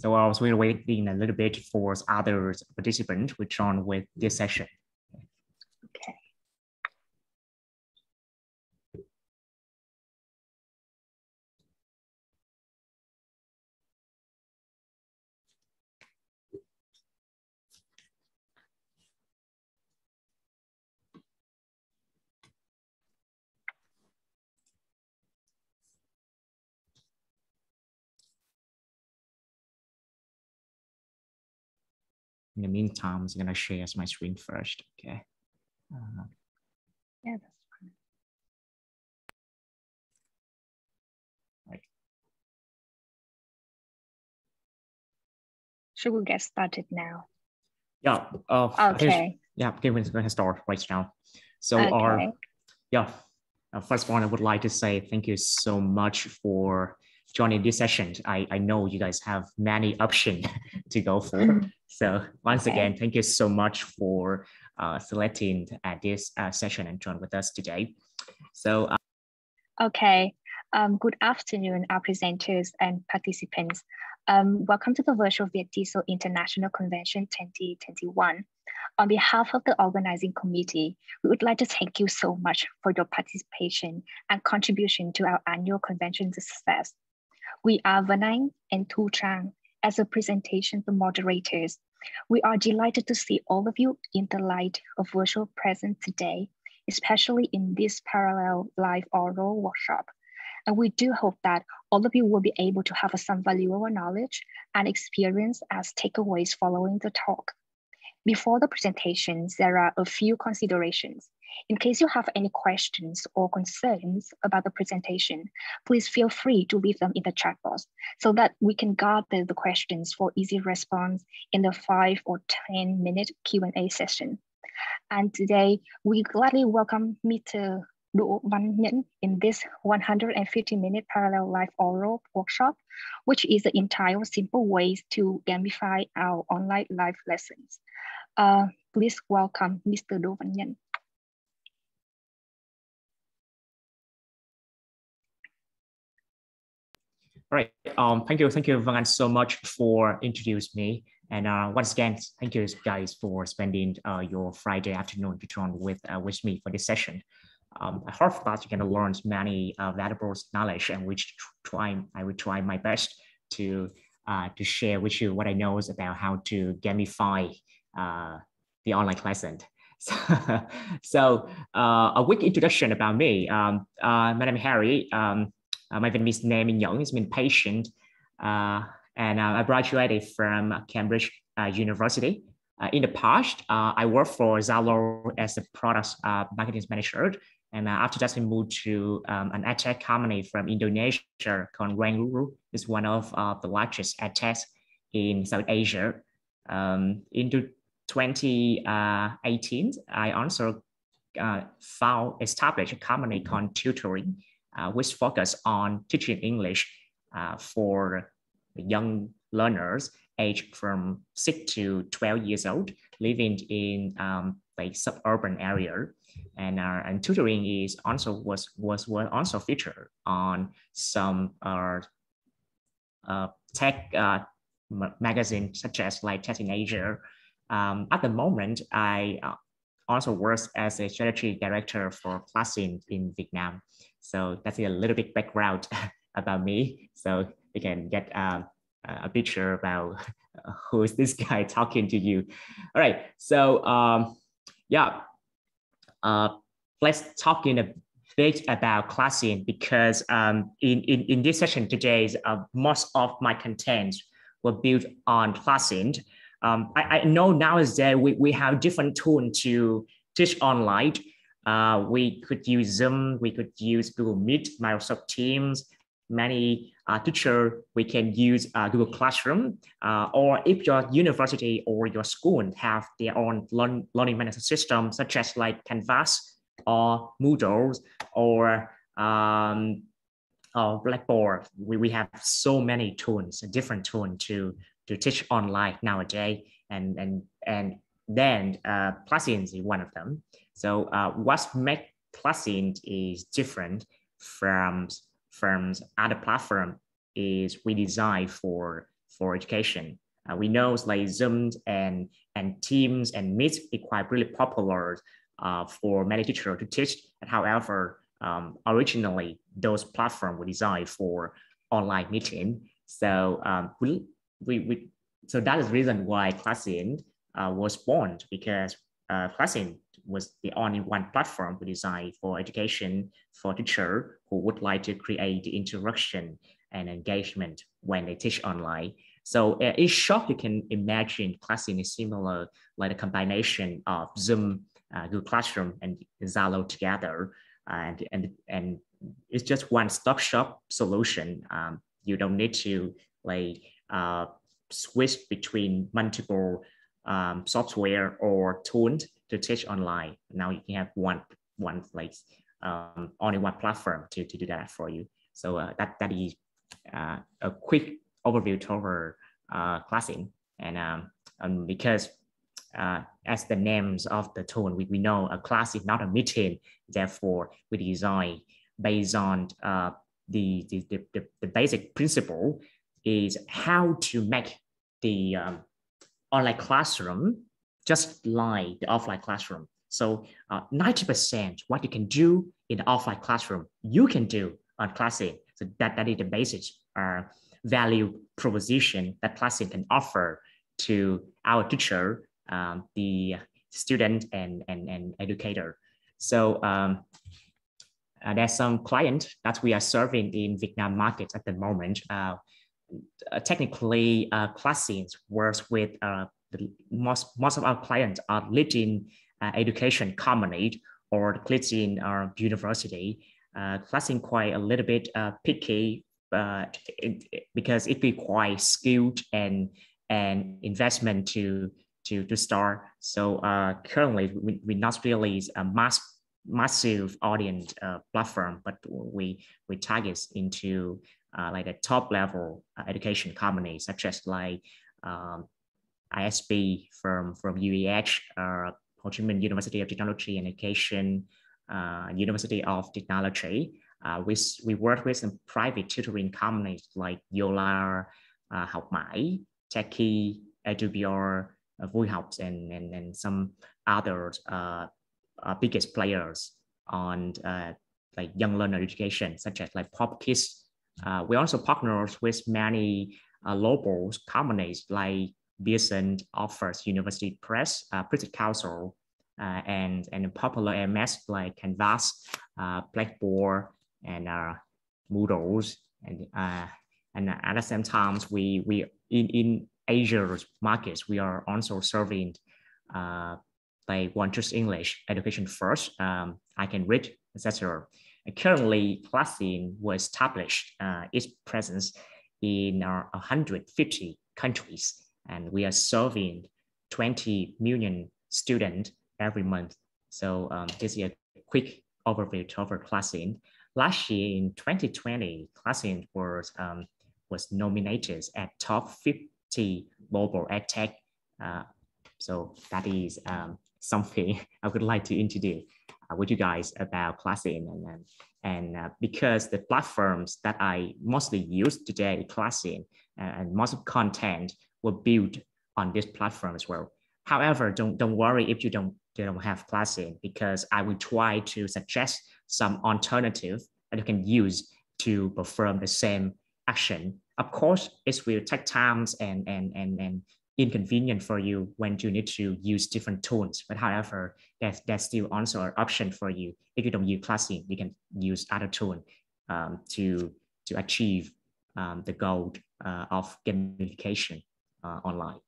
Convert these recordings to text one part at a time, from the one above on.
So I was really waiting a little bit for other participants to join with this session. Okay. In the meantime, I'm going to share my screen first. Okay. Yeah, that's fine. Right. Should we get started now? Yeah. Okay. Okay, we're going to start right now. So Okay. first of all, I would like to say thank you so much for joining this session. I know you guys have many options to go for. So once again, thank you so much for selecting this session and join with us today. So okay. Good afternoon, our presenters and participants. Welcome to the virtual VietTESOL International Convention 2021. On behalf of the organizing committee, we would like to thank you so much for your participation and contribution to our annual convention success. We are Vanang and Tu Trang as a presentation for moderators. We are delighted to see all of you in the light of virtual presence today, especially in this parallel live oral workshop. And we do hope that all of you will be able to have some valuable knowledge and experience as takeaways following the talk. Before the presentations, there are a few considerations. In case you have any questions or concerns about the presentation, please feel free to leave them in the chat box so that we can gather the questions for easy response in the 5 or 10-minute Q&A session. And today, we gladly welcome Mr. Đỗ Văn Nhẫn in this 150-minute parallel live oral workshop, which is the entire simple ways to gamify our online live lessons. Please welcome Mr. Đỗ Văn Nhẫn. All right. Thank you, Van, so much for introducing me. And once again, thank you guys for spending your Friday afternoon to join with me for this session. I hope that you're going to learn many valuable knowledge, and I will try my best to share with you what I know about how to gamify the online lesson. So a quick introduction about me. My name is Harry. My Vietnamese name is Nhẫn. It's been patient, and I graduated from Cambridge University. In the past, I worked for Zalo as a product marketing manager. And after that, I moved to an edtech company from Indonesia called Ranguru. It's one of the largest edtechs in South Asia. Into 2018, I also established a company called Tutoring, which focused on teaching English for young learners aged from 6 to 12 years old, living in like suburban area. And tutoring is also was also featured on some tech magazines such as like Tech in Asia. At the moment, I also work as a strategy director for ClassIn in Vietnam. So that's a little bit background about me. So you can get a picture about who is this guy talking to you. All right. So let's talk in a bit about ClassIn, because in this session today, most of my content were built on ClassIn. I know nowadays we have different tools to teach online. We could use Zoom, we could use Google Meet, Microsoft Teams. Many teachers, we can use Google Classroom, or if your university or your school have their own learning management system, such as like Canvas or Moodle or Blackboard. We have so many tools, different tools to teach online nowadays, and then ClassIn is one of them. So what makes ClassIn is different from other platform is we design for for education. We know like Zoom and Teams and Meet is quite really popular for many teachers to teach. However, originally those platforms were designed for online meeting. So so that is the reason why ClassIn was born, because ClassIn was the only one platform designed for education for teachers who would like to create the interaction and engagement when they teach online. So in short, you can imagine ClassIn is similar, like a combination of Zoom, Google Classroom, and Zalo together, and it's just one-stop shop solution. You don't need to like switch between multiple software or tools to teach online. Now you can have one place, only one platform to do that for you. So that is a quick overview over ClassIn, and because as the names of the tool, we know a class is not a meeting. Therefore, we design based on the basic principle is how to make the online classroom just like the offline classroom. So 90% what you can do in the offline classroom, you can do on ClassIn. So that is the basic value proposition that ClassIn can offer to our teacher, the student and educator. So there's some client that we are serving in Vietnam market at the moment. Technically, ClassIn works with most of our clients are leading education company or ClassIn university. ClassIn quite a little bit picky because it requires skilled and investment to start. So currently we not really a massive audience platform, but we target into like a top level education companies such as like ISB from UEH, Ho Chi Minh University of Technology and Education, University of Technology. We work with some private tutoring companies like Yola, Học Mãi, Techie, EduBR, Vui Học, and some other biggest players on like young learner education, such as like Pop Kids. We also partner with many local companies like Pearson offers University Press, British Council, and popular MS like Canvas, Blackboard, and Moodles, and at the same time, we in Asia markets we are also serving like One Just English, Education First, I Can Read, etc. Currently, ClassIn was established its presence in 150 countries, and we are serving 20 million students every month. So this is a quick overview over ClassIn. Last year in 2020, ClassIn was nominated at top 50 global edtech. So that is something I would like to introduce with you guys about ClassIn, and because the platforms that I mostly use today, ClassIn, and most of content were built on this platform as well. However, don't worry if you don't have ClassIn, because I will try to suggest some alternative that you can use to perform the same action. Of course, it will take times and inconvenient for you when you need to use different tools. But however, there's still also an option for you. If you don't use ClassIn, you can use other tool to achieve the goal of gamification online.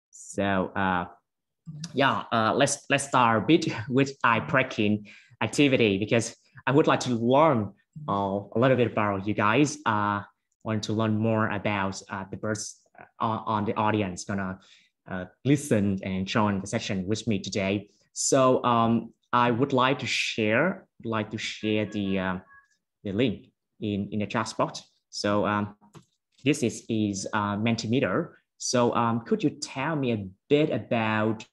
So let's start a bit with eye-breaking activity, because I would like to learn a little bit about you guys. Want to learn more about the birds on the audience gonna listen and join the session with me today. So I would like to share the link in the chat box. So this is Mentimeter. So could you tell me a bit about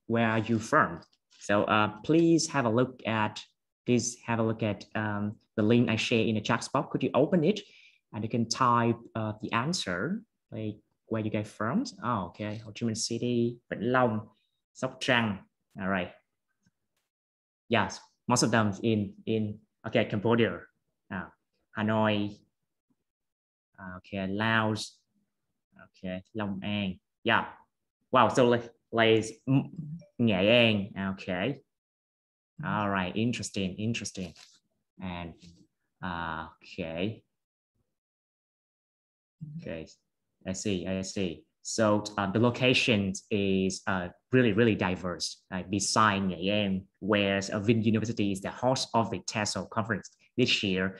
where are you from? So please have a look at the link I share in the chat box. Could you open it And you can type the answer, like where you get from. Oh, okay, Ho Chi Minh City, Vĩnh Long, Sóc Trăng. All right. Yes, most of them in okay, Cambodia, Hanoi, okay, Laos, okay, Long An. Yeah. Wow. So like Nghệ An. Okay. All right. Interesting. And okay. I see. So the location is really diverse. Beside Nghệ An, where Vinh University is the host of the VietTESOL conference this year,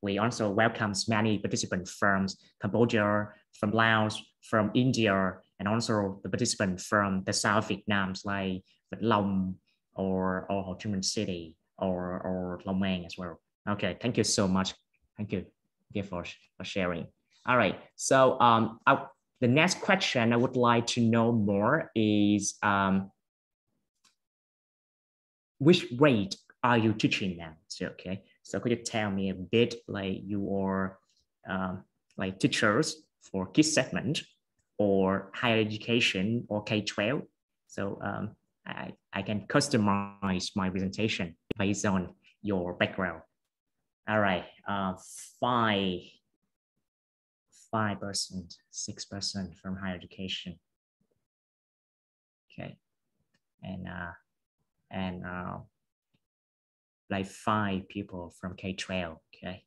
we also welcome many participants from Cambodia, from Laos, from India, and also the participants from the South Vietnam, like Vĩnh Long or Ho Chi Minh City or Long An as well. Okay, thank you so much. Thank you for sharing. All right, so the next question I would like to know more is which grade are you teaching now? So, okay, so could you tell me a bit like your like teachers for kids segment or higher education or K-12? So I can customize my presentation based on your background. All right, 5%, 6% from higher education. Okay, and like 5 people from K-12. Okay,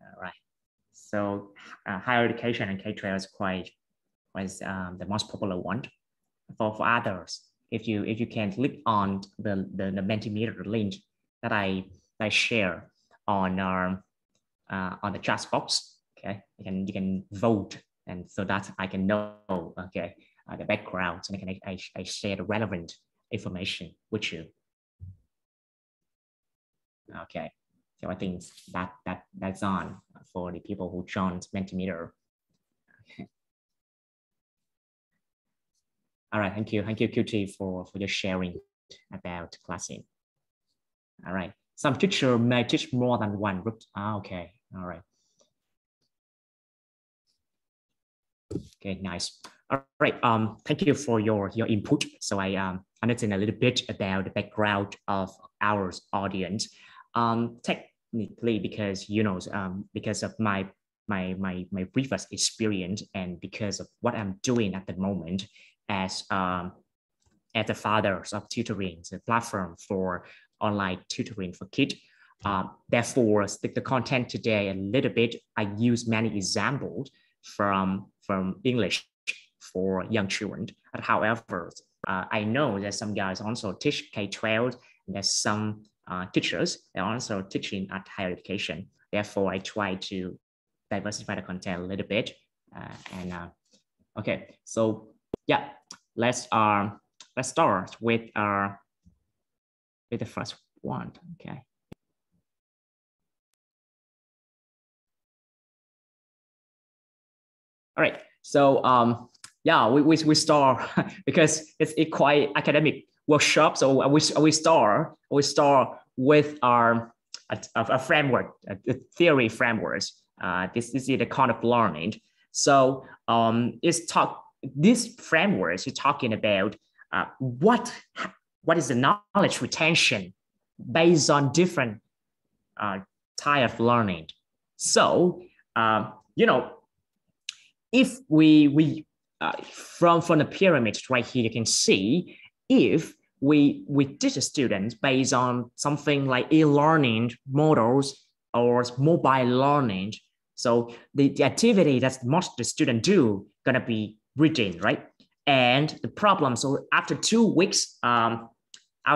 all right. So higher education and K-12 is quite the most popular one. For others, if you can click on the Mentimeter link that I share on the chat box, okay, you can vote, and so that I can know, okay, the background, and I share the relevant information with you. Okay, so I think that's on for the people who joined Mentimeter. Okay. All right, thank you QT for your sharing about ClassIn. All right, some teacher may teach more than one group. Okay, all right. Okay, nice. All right, thank you for your input. So I understand a little bit about the background of our audience. Technically, because because of my previous experience and because of what I'm doing at the moment as the fathers of tutoring, the platform for online tutoring for kids. Therefore, the content today a little bit, I use many examples from English for young children. But however, I know that some guys also teach K-12, and there's some teachers are also teaching at higher education. Therefore, I try to diversify the content a little bit. Okay, so yeah, let's start with the first one. Okay. All right. So yeah, we start because it's quite academic workshop. So we start with a framework, a theory frameworks. This is the kind of learning. So this framework is talking about what is the knowledge retention based on different type of learning. So if we from the pyramid right here, you can see if we teach the students based on something like e-learning models or mobile learning. So the activity that most of the students do gonna be reading, right? And the problem, so after 2 weeks, our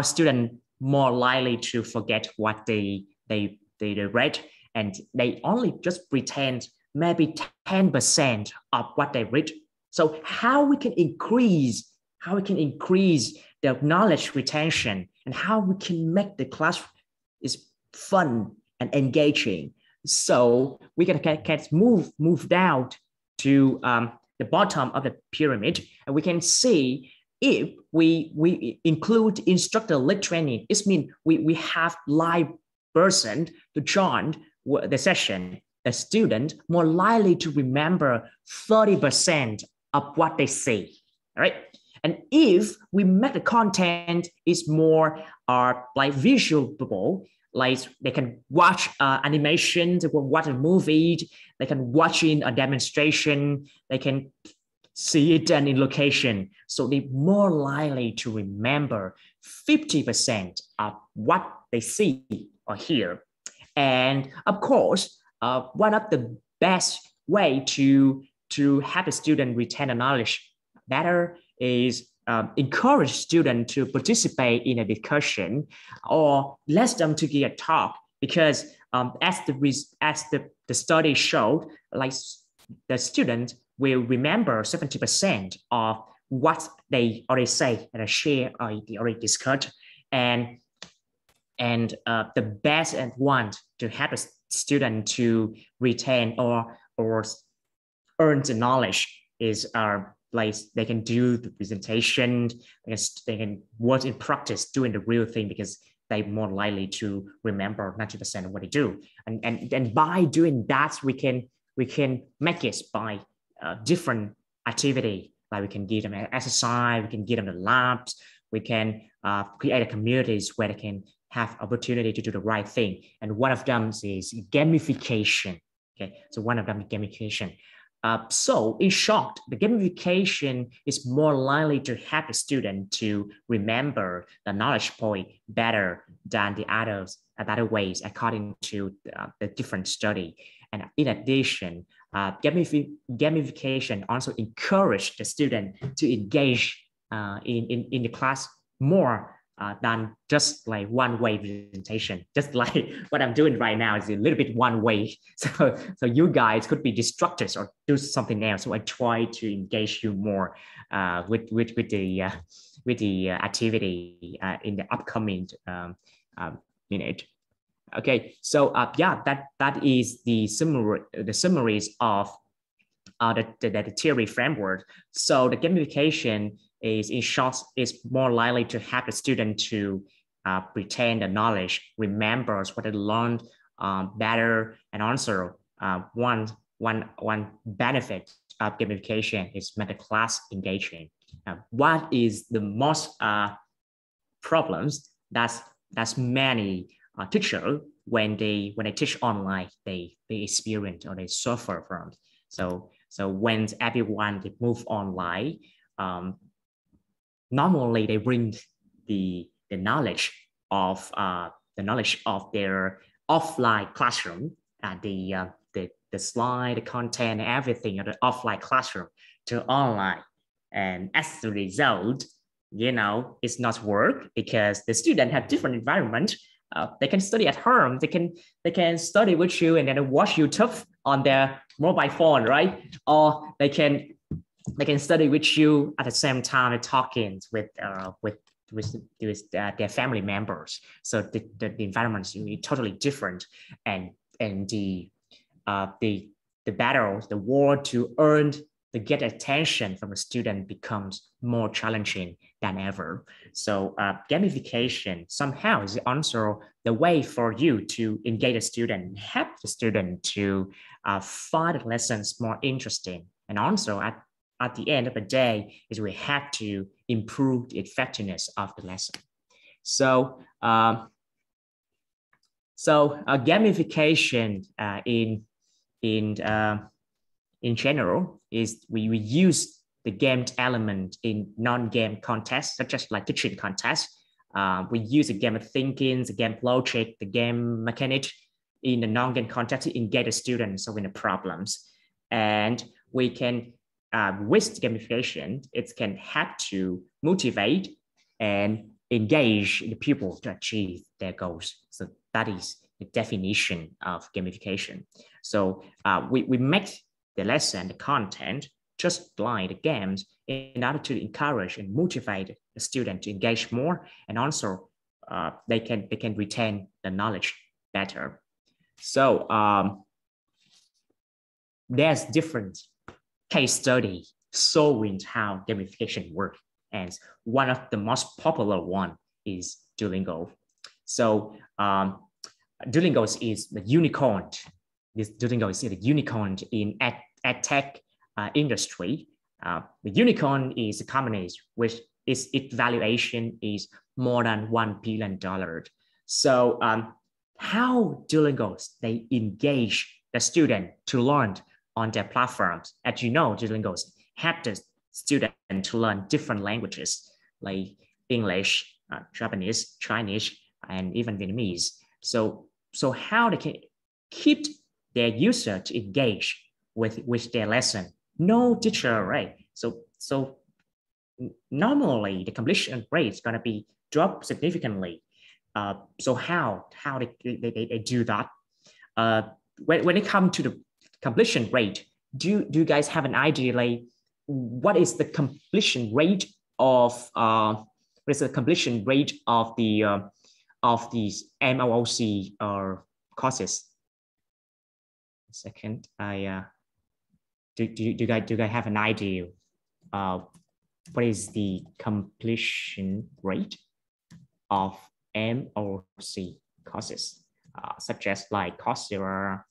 students more likely to forget what they read, and they only just pretend maybe 10% of what they read. So how we can increase the knowledge retention, and how we can make the class is fun and engaging. So we can move down to the bottom of the pyramid, and we can see if we include instructor-led training. It means we have live person to join the session. the student more likely to remember 30% of what they see, all right? And if we make the content is more like visual, like they can watch animation, they can watch a movie, they can watch in a demonstration, they can see it done in location. So they're more likely to remember 50% of what they see or hear. And of course, one of the best way to have a student retain the knowledge better is encourage students to participate in a discussion or let them to give a talk, because as the study showed, like the student will remember 70% of what they already say and share or they already discussed. And the best and one to help a student to retain or earn the knowledge is like they can do the presentation, they can work in practice doing the real thing, because they're more likely to remember 90% of what they do. And by doing that, we can make it by different activity. Like we can give them an exercise, we can give them the labs, we can create a communities where they can have opportunity to do the right thing. And one of them is gamification. Okay, so one of them is gamification. So in short, the gamification is more likely to help the student to remember the knowledge point better than the other ways, according to the different study. And in addition, gamification also encourage the student to engage in the class more than just like one-way presentation. Just like what I'm doing right now is a little bit one way. So you guys could be distracted or do something else. So I try to engage you more with the activity in the upcoming minute. Okay, so yeah, that is the summaries of the theory framework. So the gamification is, in short, is more likely to help the student to retain the knowledge, remembers what they learned better, and also one benefit of gamification is make the class engaging. What is the most problems that's many teachers when they teach online they experience or they suffer from. So when everyone they move online, normally they bring the knowledge of their offline classroom and the slide, the content, everything of the offline classroom to online. And as a result, it's not work, because the student have different environment. They can study at home. They can study with you and then watch YouTube on their mobile phone, right? Or they can study with you at the same time talking with their family members. So the environment is totally different, and the battle, the war to get attention from a student becomes more challenging than ever. So gamification somehow is also the way for you to engage a student, help the student to find the lessons more interesting. And also at the end of the day, is we have to improve the effectiveness of the lesson. So gamification in general is we use the game element in non-game contests, such as like teaching contests. We use the game of thinking, the game logic, the game mechanic in the non-game context to engage the students solving the problems. And we can, with gamification, it can help to motivate and engage the pupils to achieve their goals. So that is the definition of gamification. So we make the lesson, the content, just like the games, in order to encourage and motivate the student to engage more, and also they can retain the knowledge better. So there's different case study showing how gamification works, and one of the most popular one is Duolingo. So Duolingo is the unicorn this Duolingo is the unicorn in ed tech industry. The unicorn is a company which its valuation is more than $1 billion. So how Duolingo they engage the student to learn on their platforms? As you know, Duolingo help the student to learn different languages like English, Japanese, Chinese, and even Vietnamese. So how they can keep their user to engage with their lesson? No teacher, right? So normally the completion rate is going to be dropped significantly. So how they do that? When it comes to the completion rate, do you guys have an idea like what is the completion rate of these MOOC courses? A second, do you guys have an idea what is the completion rate of MOOC courses, such as like Coursera,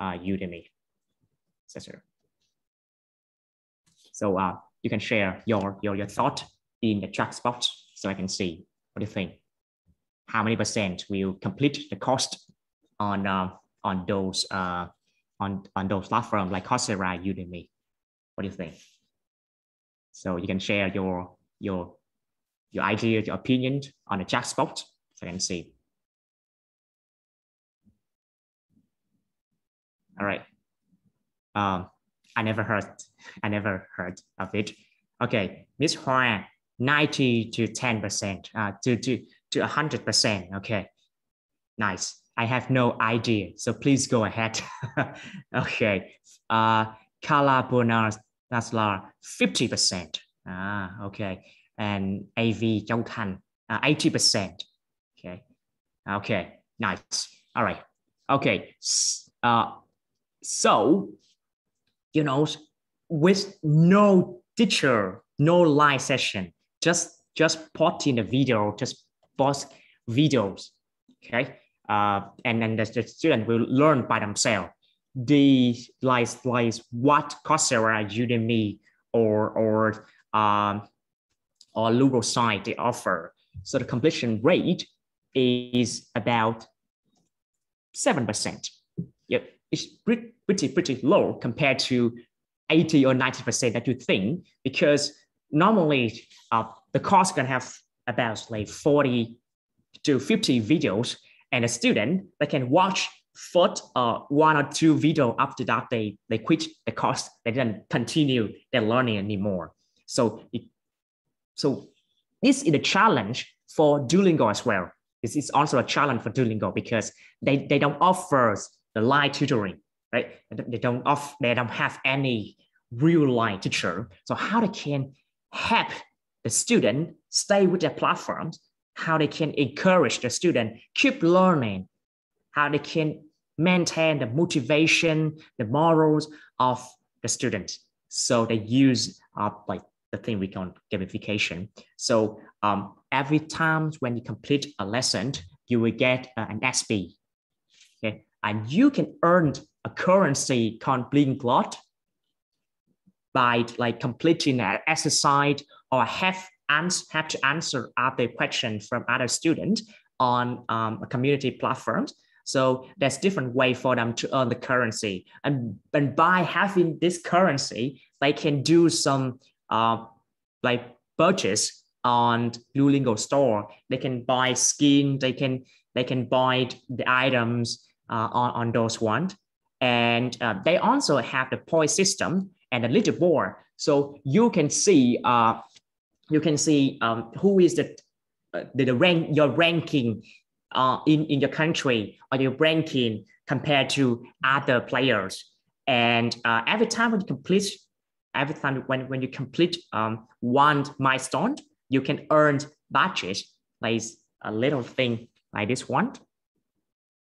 Udemy, etc. So you can share your thought in the chat box so I can see what do you think. How many percent will complete the cost on those platforms like Coursera, Udemy? What do you think? So you can share your idea, your opinion on the chat box so I can see. All right. I never heard of it. Okay, Miss Hoa, 90 to 10%, to 100%. Okay, nice. I have no idea, so please go ahead. Okay, Kala Bonar Naslar, 50%. Okay, and AV Châu Thành, 80%. Okay, nice. All right. Okay, so you know, with no teacher, no live session, just posting the video, just post videos, okay, and then the student will learn by themselves. The like what Coursera, Udemy, or Google site they offer. So the completion rate is about 7%. Yep, it's pretty low compared to 80 or 90% that you think, because normally the course can have about like 40 to 50 videos, and a student they can watch first one or two videos. After that they quit the course, they didn't continue their learning anymore. So this is a challenge for Duolingo as well. This is also a challenge for Duolingo because they don't offer the live tutoring, right? They don't have any real live teacher. So how they can help the student stay with their platforms, how they can encourage the student keep learning, how they can maintain the motivation, the morals of the students. So they use like the thing we call gamification. So every time when you complete a lesson, you will get an XP. Okay, and you can earn a currency called Blink Lot by like completing an exercise or have to answer other questions from other students on a community platforms. So there's different way for them to earn the currency, and by having this currency, they can do some like purchase on Duolingo store. They can buy skin, they can buy the items on those ones, and they also have the point system and the leaderboard. So you can see who is the rank, your ranking in your country, or your ranking compared to other players. And every time when you complete one milestone, you can earn badges, like a little thing like this one.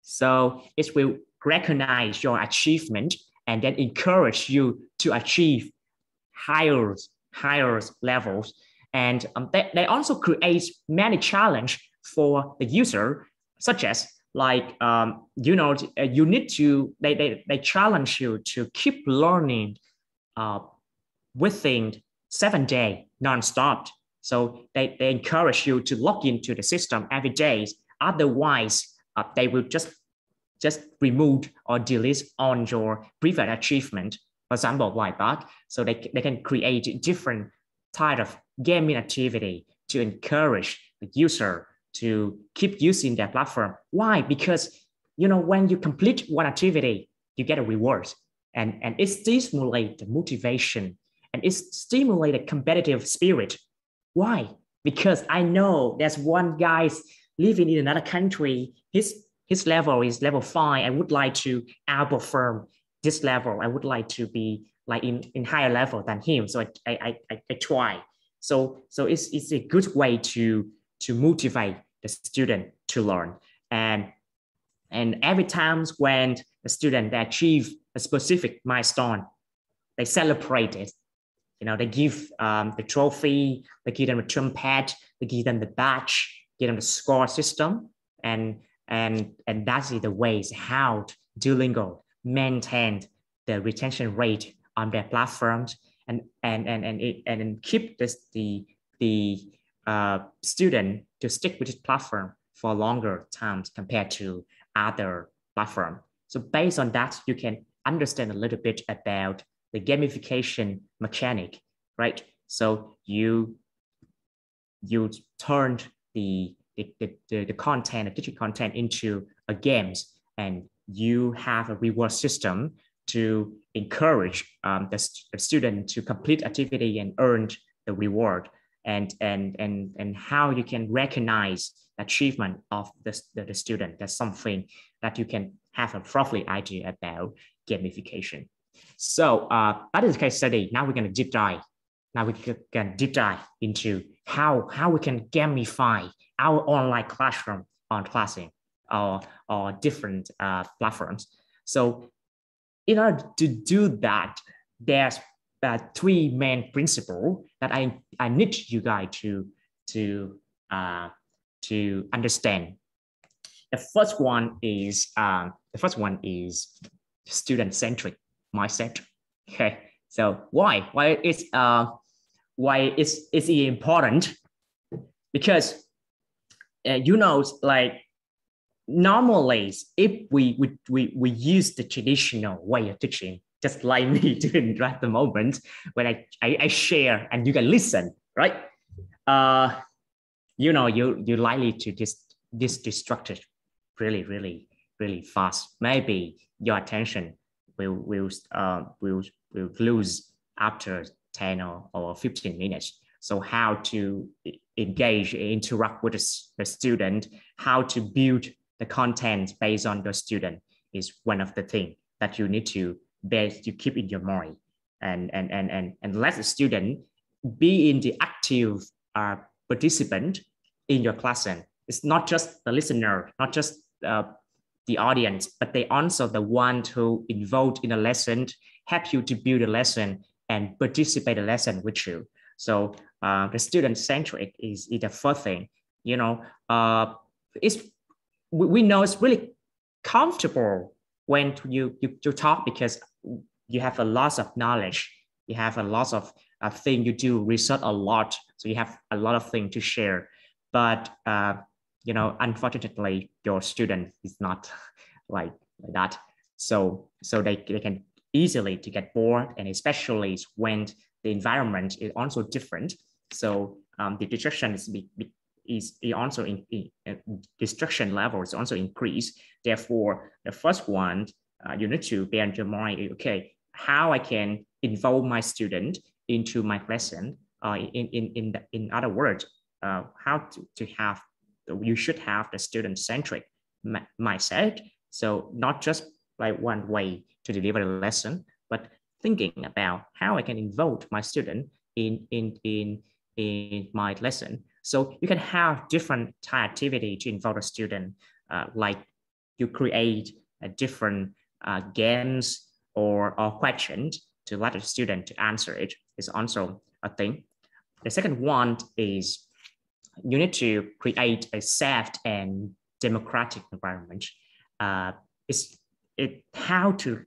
So it will recognize your achievement and then encourage you to achieve higher levels. And they also create many challenges for the user, such as like you need to they challenge you to keep learning within 7 days non-stop. So they encourage you to log into the system every day. Otherwise, they will just remove or delete on your previous achievement, for example, like that. So they can create different type of gaming activity to encourage the user to keep using their platform. Why? Because when you complete one activity, you get a reward, and it stimulates the motivation, and it stimulates the competitive spirit. Why? Because I know there's one guy living in another country. His level is level 5. I would like to outperform this level. I would like to be like in higher level than him. So I try. So it's a good way to motivate the student to learn. And every time when the student they achieve a specific milestone, they celebrate it. They give the trophy, they give them a trumpet, they give them the badge, give them the score system, and that's the ways how Duolingo maintain the retention rate on their platforms and keep the student to stick with this platform for longer times compared to other platform. So based on that, you can understand a little bit about the gamification mechanic, right? So you turned the content, the digital content into a games, and you have a reward system to encourage the student to complete activity and earn the reward, and how you can recognize achievement of the student. That's something that you can have a roughly idea about gamification. So that is the case study. Now we're going to deep dive. Now we can deep dive into how we can gamify our online classroom on ClassIn or different platforms. So in order to do that, there's 3 main principles that I need you guys to understand. The first one is student-centric mindset. Okay, so why it's important? Because like normally if we use the traditional way of teaching, just like me doing at the moment when I share and you can listen, right? You're likely to distracted really fast. Maybe your attention will lose after 10 or 15 minutes. So how to engage, interact with the student, how to build the content based on the student is one of the things that you need to keep in your mind, and let the student be in the active participant in your classroom. It's not just the listener, not just the audience, but they also the one who involved in a lesson, help you to build a lesson and participate in the lesson with you. So the student-centric is the first thing. We know it's really comfortable when you talk because you have a lot of knowledge, you have a lot of things you do research a lot, so you have a lot of things to share. But unfortunately, your student is not like that. So they can easily to get bored, and especially when the environment is also different. So the distraction is also distraction level is also increased. Therefore, the first one you need to bear in your mind, okay, how I can involve my student into my lesson. In other words, how to have, you should have the student-centric mindset. So not just like one way to deliver the lesson, but thinking about how I can involve my student in my lesson. So you can have different type activity to involve a student, like you create a different games or questions to let the student to answer it is also a thing. The second one is you need to create a safe and democratic environment. It's how to,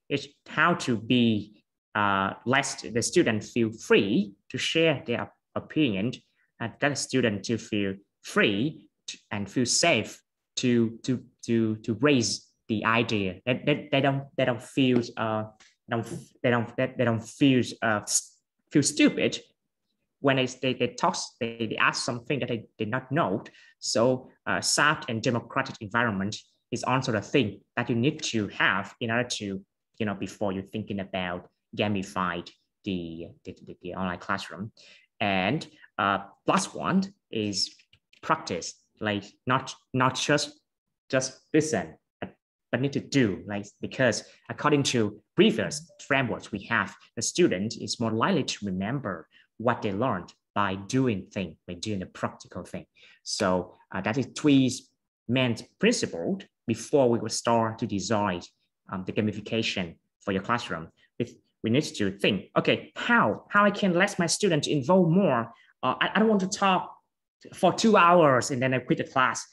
it's how to be let the student feel free to share their opinion, and let the student to feel free and feel safe to raise the idea. They don't feel feel stupid when they ask something that they did not know. So soft and democratic environment is also the thing that you need to have in order to, before you're thinking about gamify the online classroom. And plus one is practice, like not just listen, but need to do, like, because according to previous frameworks we have, the student is more likely to remember what they learned by doing things, by doing the practical thing. So that is three main principles before we would start to design the gamification for your classroom. We need to think, okay, how I can let my students involve more. I don't want to talk for 2 hours and then I quit the class.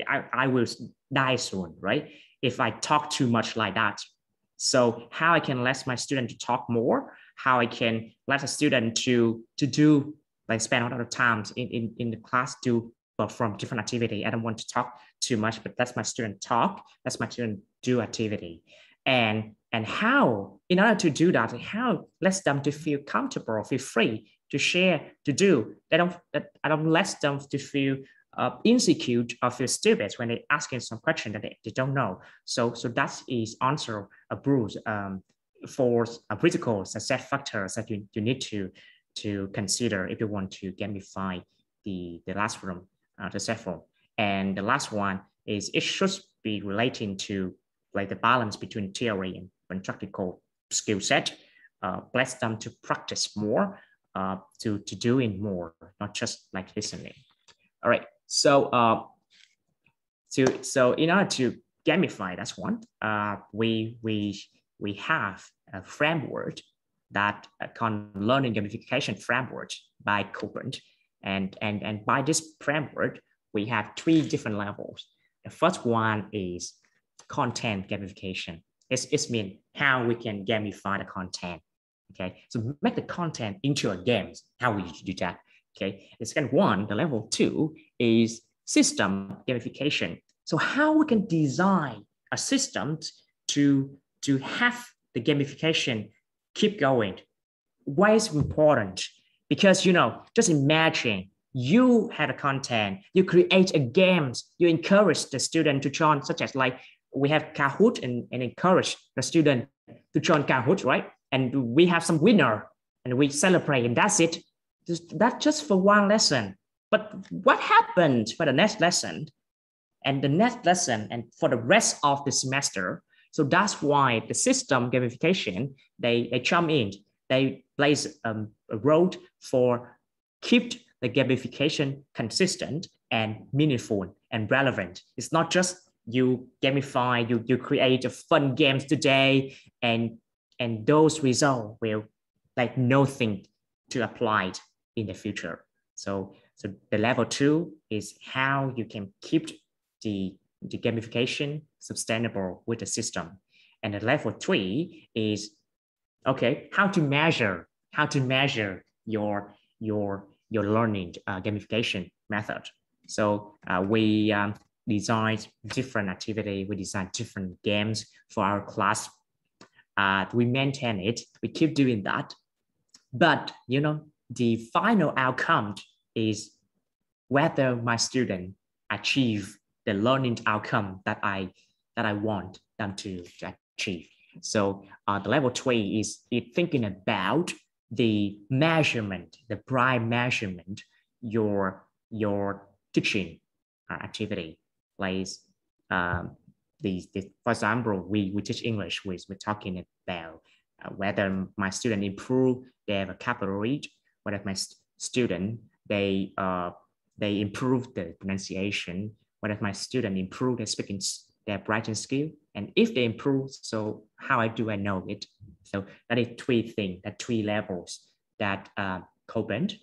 I will die soon, right? If I talk too much like that. So how I can let my student to talk more, how I can let a student to do, like, spend a lot of time in the class, do from different activity. I don't want to talk too much, but let my student talk, let my student do activity. And how, in order to do that, how let them to feel comfortable, feel free to share, to do. I don't let them to feel insecure or feel stupid when they asking some question that they don't know. So that is also a bruise for critical success factors that you need to consider if you want to gamify the last room successful. And the last one is it should be relating to, like, the balance between theory and practical skill set. Let them to practice more, to doing more, not just like listening. All right. So so in order to gamify, that's one. We have a framework that called learning gamification framework by Copeland, and by this framework we have 3 different levels. The first one is content gamification. It's mean how we can gamify the content. Okay, so make the content into a game. How will you do that? Okay, the second one, the level 2, is system gamification. So how we can design a system to have the gamification keep going. Why is it important? Because, just imagine you have a content, you create a game, you encourage the student to join, such as, like, we have Kahoot and encourage the student to join Kahoot, right? And we have some winner and we celebrate, and that's it. That's just for one lesson. But what happened for the next lesson and the next lesson and for the rest of the semester? So that's why the system gamification, they jump in, they plays a role for keep the gamification consistent and meaningful and relevant. It's not just you gamify, you create a fun games today, and those results will, like, nothing to apply in the future. So the level 2 is how you can keep the gamification sustainable with the system. And the level 3 is, okay, how to measure your learning gamification method. So we designed different activity, we designed different games for our class. We maintain it, we keep doing that. But, the final outcome is whether my student achieve the learning outcome that I want them to achieve. So the level 3 is thinking about the measurement, the bright measurement, your teaching activity. Like, for example, we teach English, we're talking about whether my student improve their vocabulary, whether my student they improve the pronunciation, whether my student improve their speaking, their writing skill, and if they improve, so how do I know it? So that is 3 things, that 3 levels that Copeland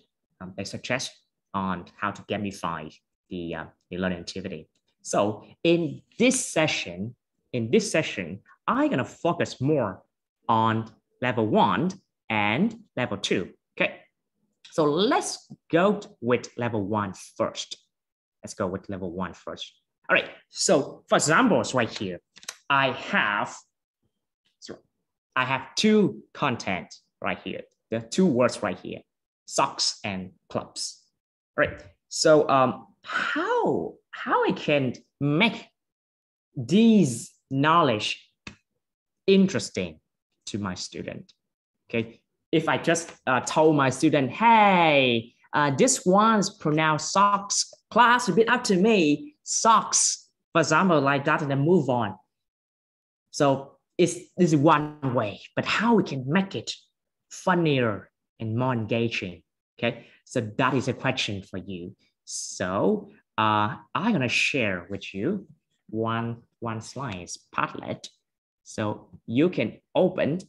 they suggest on how to gamify the the learning activity. So in this session, I'm gonna focus more on level 1 and level 2. Okay, so let's go with level 1 first. Let's go with level 1 first. All right, so for examples right here, I have two content right here. The two words right here, socks and clubs. All right, so how I can make these knowledge interesting to my student? Okay, if I just told my student, hey, this one's pronounced socks, class repeat after me, socks, for example, like that, and then move on. So this is one way, but how we can make it funnier and more engaging? Okay, so that is a question for you. So I'm gonna share with you one slide, Padlet. So you can open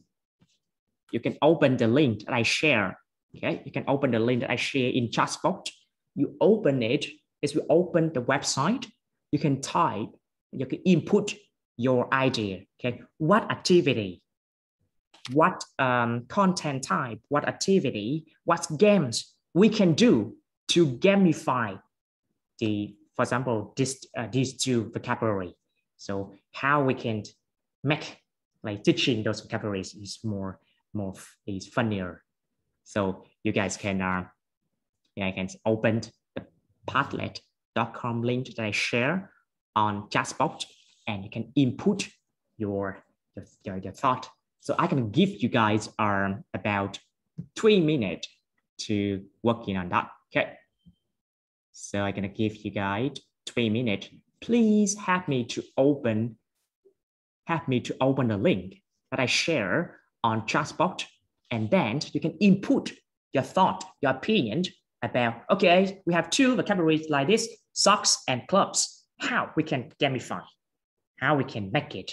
the link that I share. Okay, you can open the link that I share in chat box. You open it, as we open the website, you can type, you can input your idea. Okay, what activity, what content type, what activity, what games we can do to gamify for example, these two vocabulary. So how we can make like teaching those vocabularies is more is funnier. So you guys can open the Padlet.com link that I share on chat box, and you can input your thought. So I can give you guys about 3 minutes to working on that. Okay. So I'm gonna give you guys 3 minutes. Please help me to open the link that I share on chat box, and then you can input your thought, your opinion about, okay, we have two vocabularies like this, socks and clubs. How we can gamify, how we can make it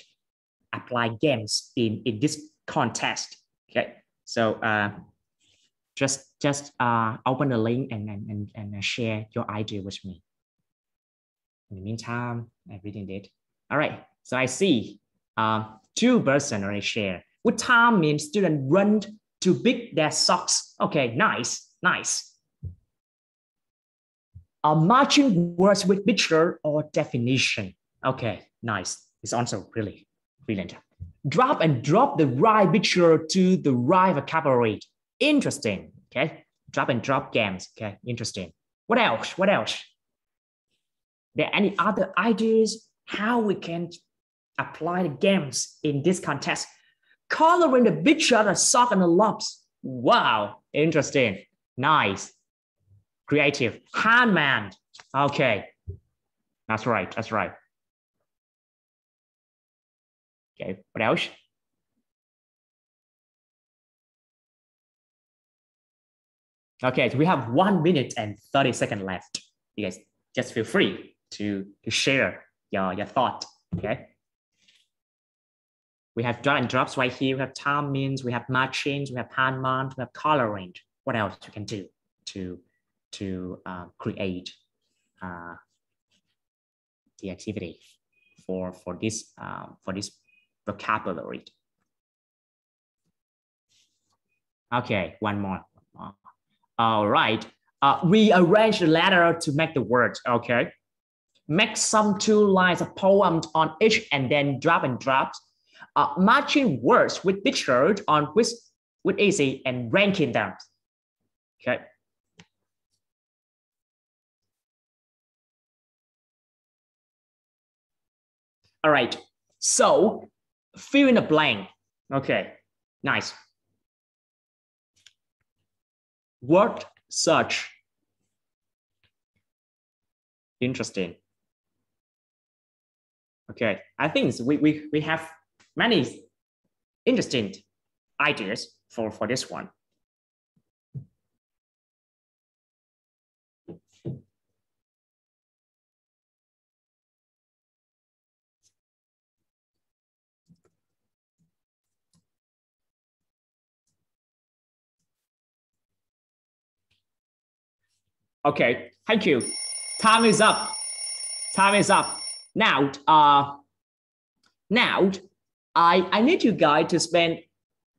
apply games in this context. Okay, so just open the link and share your idea with me. In the meantime, I'm reading it. All right, so I see 2 persons already share. With time means students run to pick their socks. Okay, nice. Matching words with picture or definition. Okay, nice. It's also really brilliant. Drop the right picture to the right vocabulary. Interesting. Okay, drop and drop games. Okay, interesting. What else? There any other ideas how we can apply the games in this context? Coloring the picture of the sock and the lobs. Wow, interesting. Nice. Creative. Handman. Okay. That's right. Okay, what else? Okay, so we have 1 minute and 30 seconds left. You guys just feel free to share your thought. Okay. We have drag and drops right here. We have time means, we have matching, we have handman, we have coloring. What else you can do to create the activity for this vocabulary? Okay, one more. All right. Rearrange the letter to make the words. Okay. Make some 2 lines of poems on each and then drop and drop. Matching words with pictures on with easy and ranking them. Okay. All right. So fill in the blank. Okay. Nice. Word search. Interesting. Okay, I think we have many interesting ideas for this one. Okay, thank you. Time is up. Time is up. Now, I need you guys to spend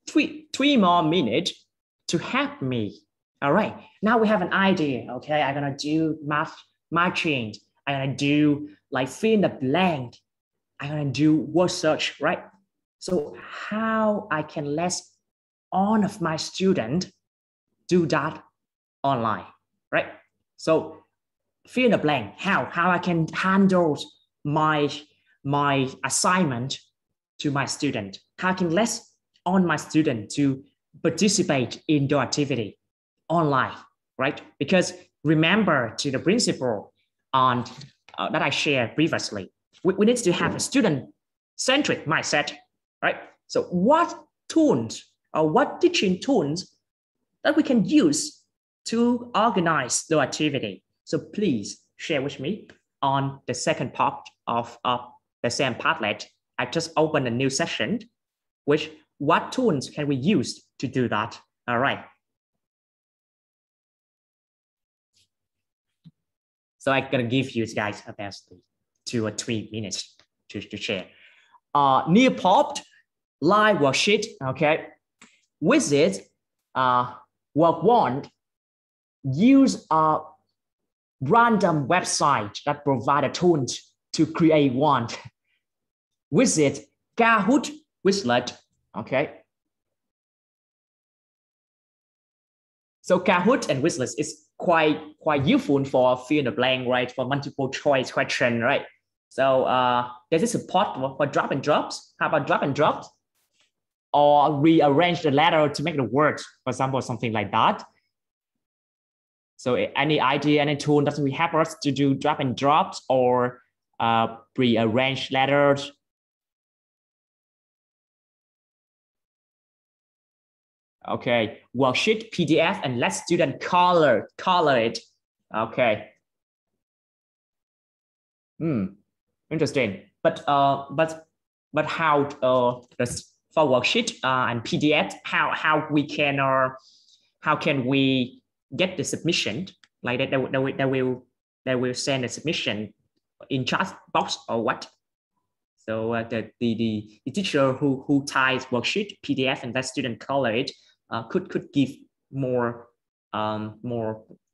three more minutes to help me. All right. Now we have an idea. Okay, I'm gonna do matching. I'm gonna do like fill in the blank. I'm gonna do word search, right? So how I can let all of my students do that online, right? So fill in the blank. How I can handle my assignment to my student. How I can let all my students to participate in the activity online, right? Because remember to the principle on that I shared previously, we need to have a student-centric mindset, right? So what tools or what teaching tools that we can use to organize the activity? So please share with me on the second part of the same Padlet. I just opened a new session, which what tools can we use to do that? All right. So I'm gonna give you guys about 2 or 3 minutes to share. Near popped live worksheet. Okay. Visit work one. Use a random website that provide a tools to create one. Visit Kahoot Quizlet. Okay. So Kahoot and Quizlet is quite useful for fill in the blank, right? For multiple choice question, right? So does it support for drop and drops? How about drop and drops? Or rearrange the letter to make the words, for example, something like that. So any idea, any tool that will help us to do drop and drops or rearrange letters? Okay, worksheet, PDF, and let student color it. Okay. Interesting. But how for worksheet and PDF, how can we get the submission like that? They will send a submission in chat box or what? So the teacher who ties worksheet, PDF, and let student color it could give more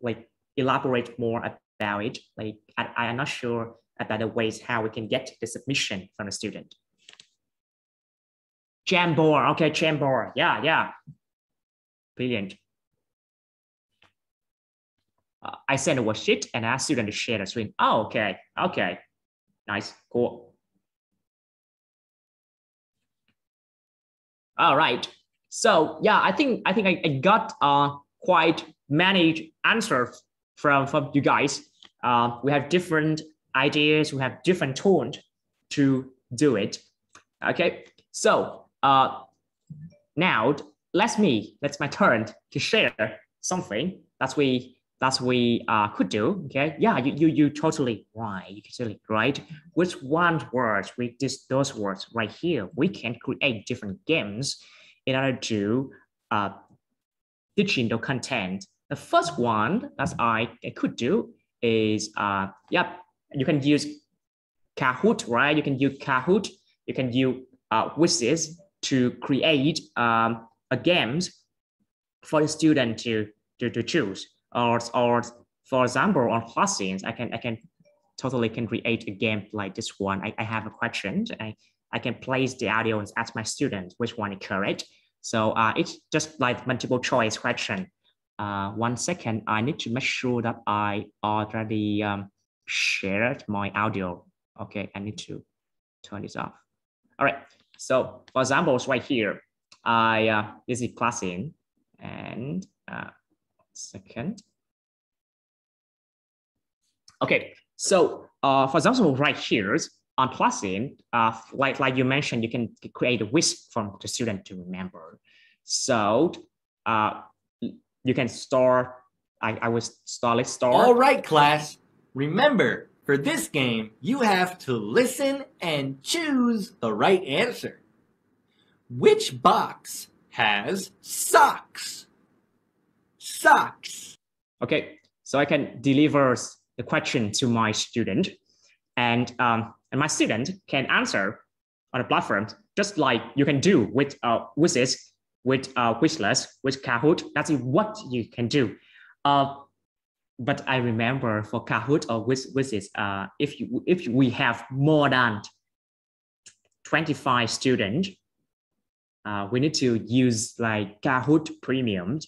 like elaborate more about it. Like I am not sure about the ways how we can get the submission from the student. Jamboard, okay, Jamboard, yeah, brilliant. I send a worksheet and ask student to share the screen. Oh, okay, nice, cool. All right. So yeah, I think I got quite many answers from you guys. We have different ideas. We have different tones to do it. Okay. So now that's my turn to share something that we could do. Okay. Yeah, you totally right. You totally right. With one word, with those words right here, we can create different games in order to teaching the content. The first one that I could do is you can use Kahoot, right? You can use Kahoot. You can use Quizzes to create a games for the student to choose. Or for example, on ClassIn, I can totally create a game like this one. I have a question. I can place the audio and ask my student which one is correct. So it's just like multiple choice question. 1 second, I need to make sure that I already shared my audio. Okay, I need to turn this off. All right. So for example, right here, this is ClassIn, and second. Okay, so for example, right here on ClassIn, like you mentioned, you can create a wish from the student to remember. So you can store. I will start. All right, class. Remember, for this game, you have to listen and choose the right answer. Which box has socks? Socks. Okay, so I can deliver the question to my student. and my student can answer on the platform just like you can do with quizzes, with Quizless, with Kahoot. That's what you can do. But I remember for Kahoot or quizzes, if we have more than 25 students, we need to use like Kahoot Premium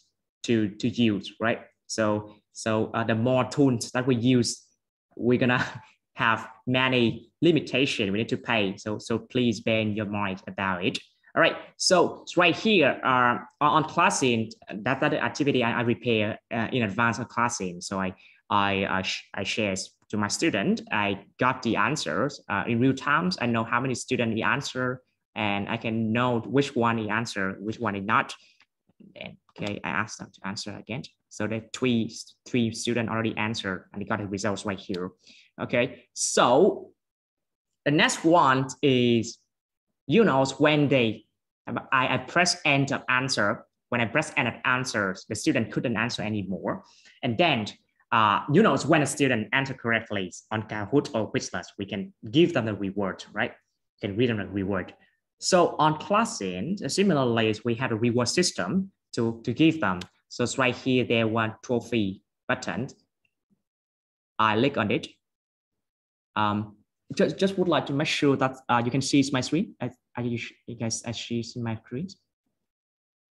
to use, right? So the more tools that we use, we're gonna have many limitations we need to pay. So please bear in your mind about it. All right. So right here on ClassIn, that activity I prepare in advance of ClassIn. So I share to my student. I got the answers in real time. I know how many students he answer, and I can know which one he answer, which one he not. And, okay, I asked them to answer again. So the three students already answered, and they got the results right here. Okay, so the next one is, when I press end of answer. When I press end of answers, the student couldn't answer anymore. And then, when a student answer correctly on Kahoot or Quizless, we can give them the reward, right? We can read them the reward. So on ClassIn, similarly, we have a reward system to give them. So it's right here, there one trophy button. I click on it. Just would like to make sure that you can see my screen. Are you guys actually see my screen?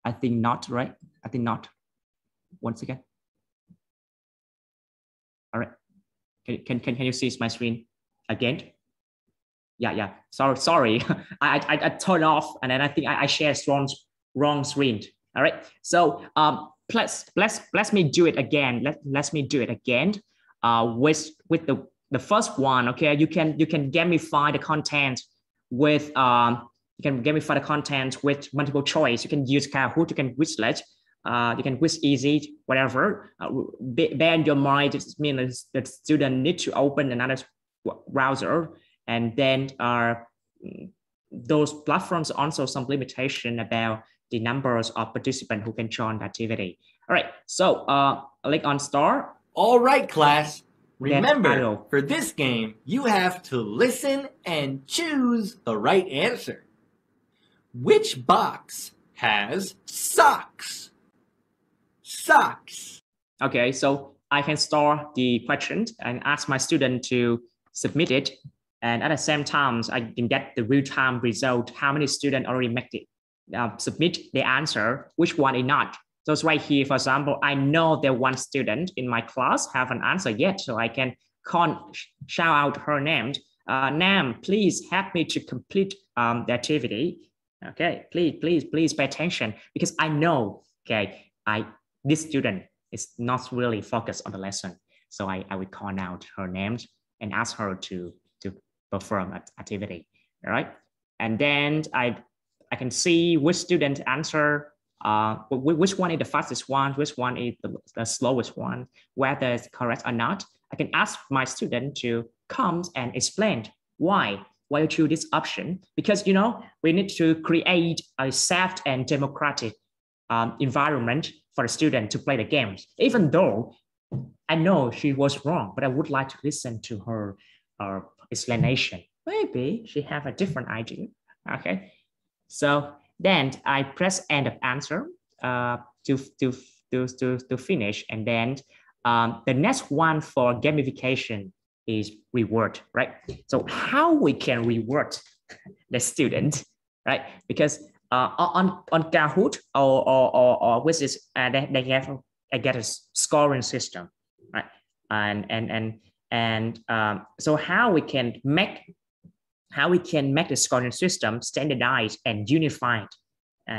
I think not, right? I think not. Once again. All right. Can you see my screen again? Yeah. Sorry. I turned off, and then I think I shared wrong screen. All right. So let me do it again. Let me do it again. With the first one. Okay. You can gamify the content with multiple choice. You can use Kahoot. You can Quizlet. You can quiz easy, whatever. Bear in your mind, it means the student need to open another browser, and then those platforms also some limitation about the numbers of participants who can join the activity. All right, so click on start. All right, class. Remember, for this game, you have to listen and choose the right answer. Which box has socks? Socks. Okay, so I can start the question and ask my student to submit it. And at the same time, I can get the real-time result, how many students already make it, submit the answer, which one is not. So it's right here, for example, I know that one student in my class have an answer yet, so I can shout out her name. Nam, please help me to complete the activity. Okay, please pay attention, because I know, okay, this student is not really focused on the lesson. So I will call out her name and ask her to perform an activity. All right, and then I can see which student answer. Which one is the fastest one, which one is the slowest one, whether it's correct or not. I can ask my student to come and explain why you choose this option, because we need to create a safe and democratic environment for the student to play the games. Even though I know she was wrong, but I would like to listen to her explanation. Maybe she have a different idea. Okay, so then I press end of answer to finish, and then the next one for gamification is reward, right? So how we can reward the student, right? Because on Kahoot or which is they get a scoring system, right? And so how we can make the scoring system standardized and unified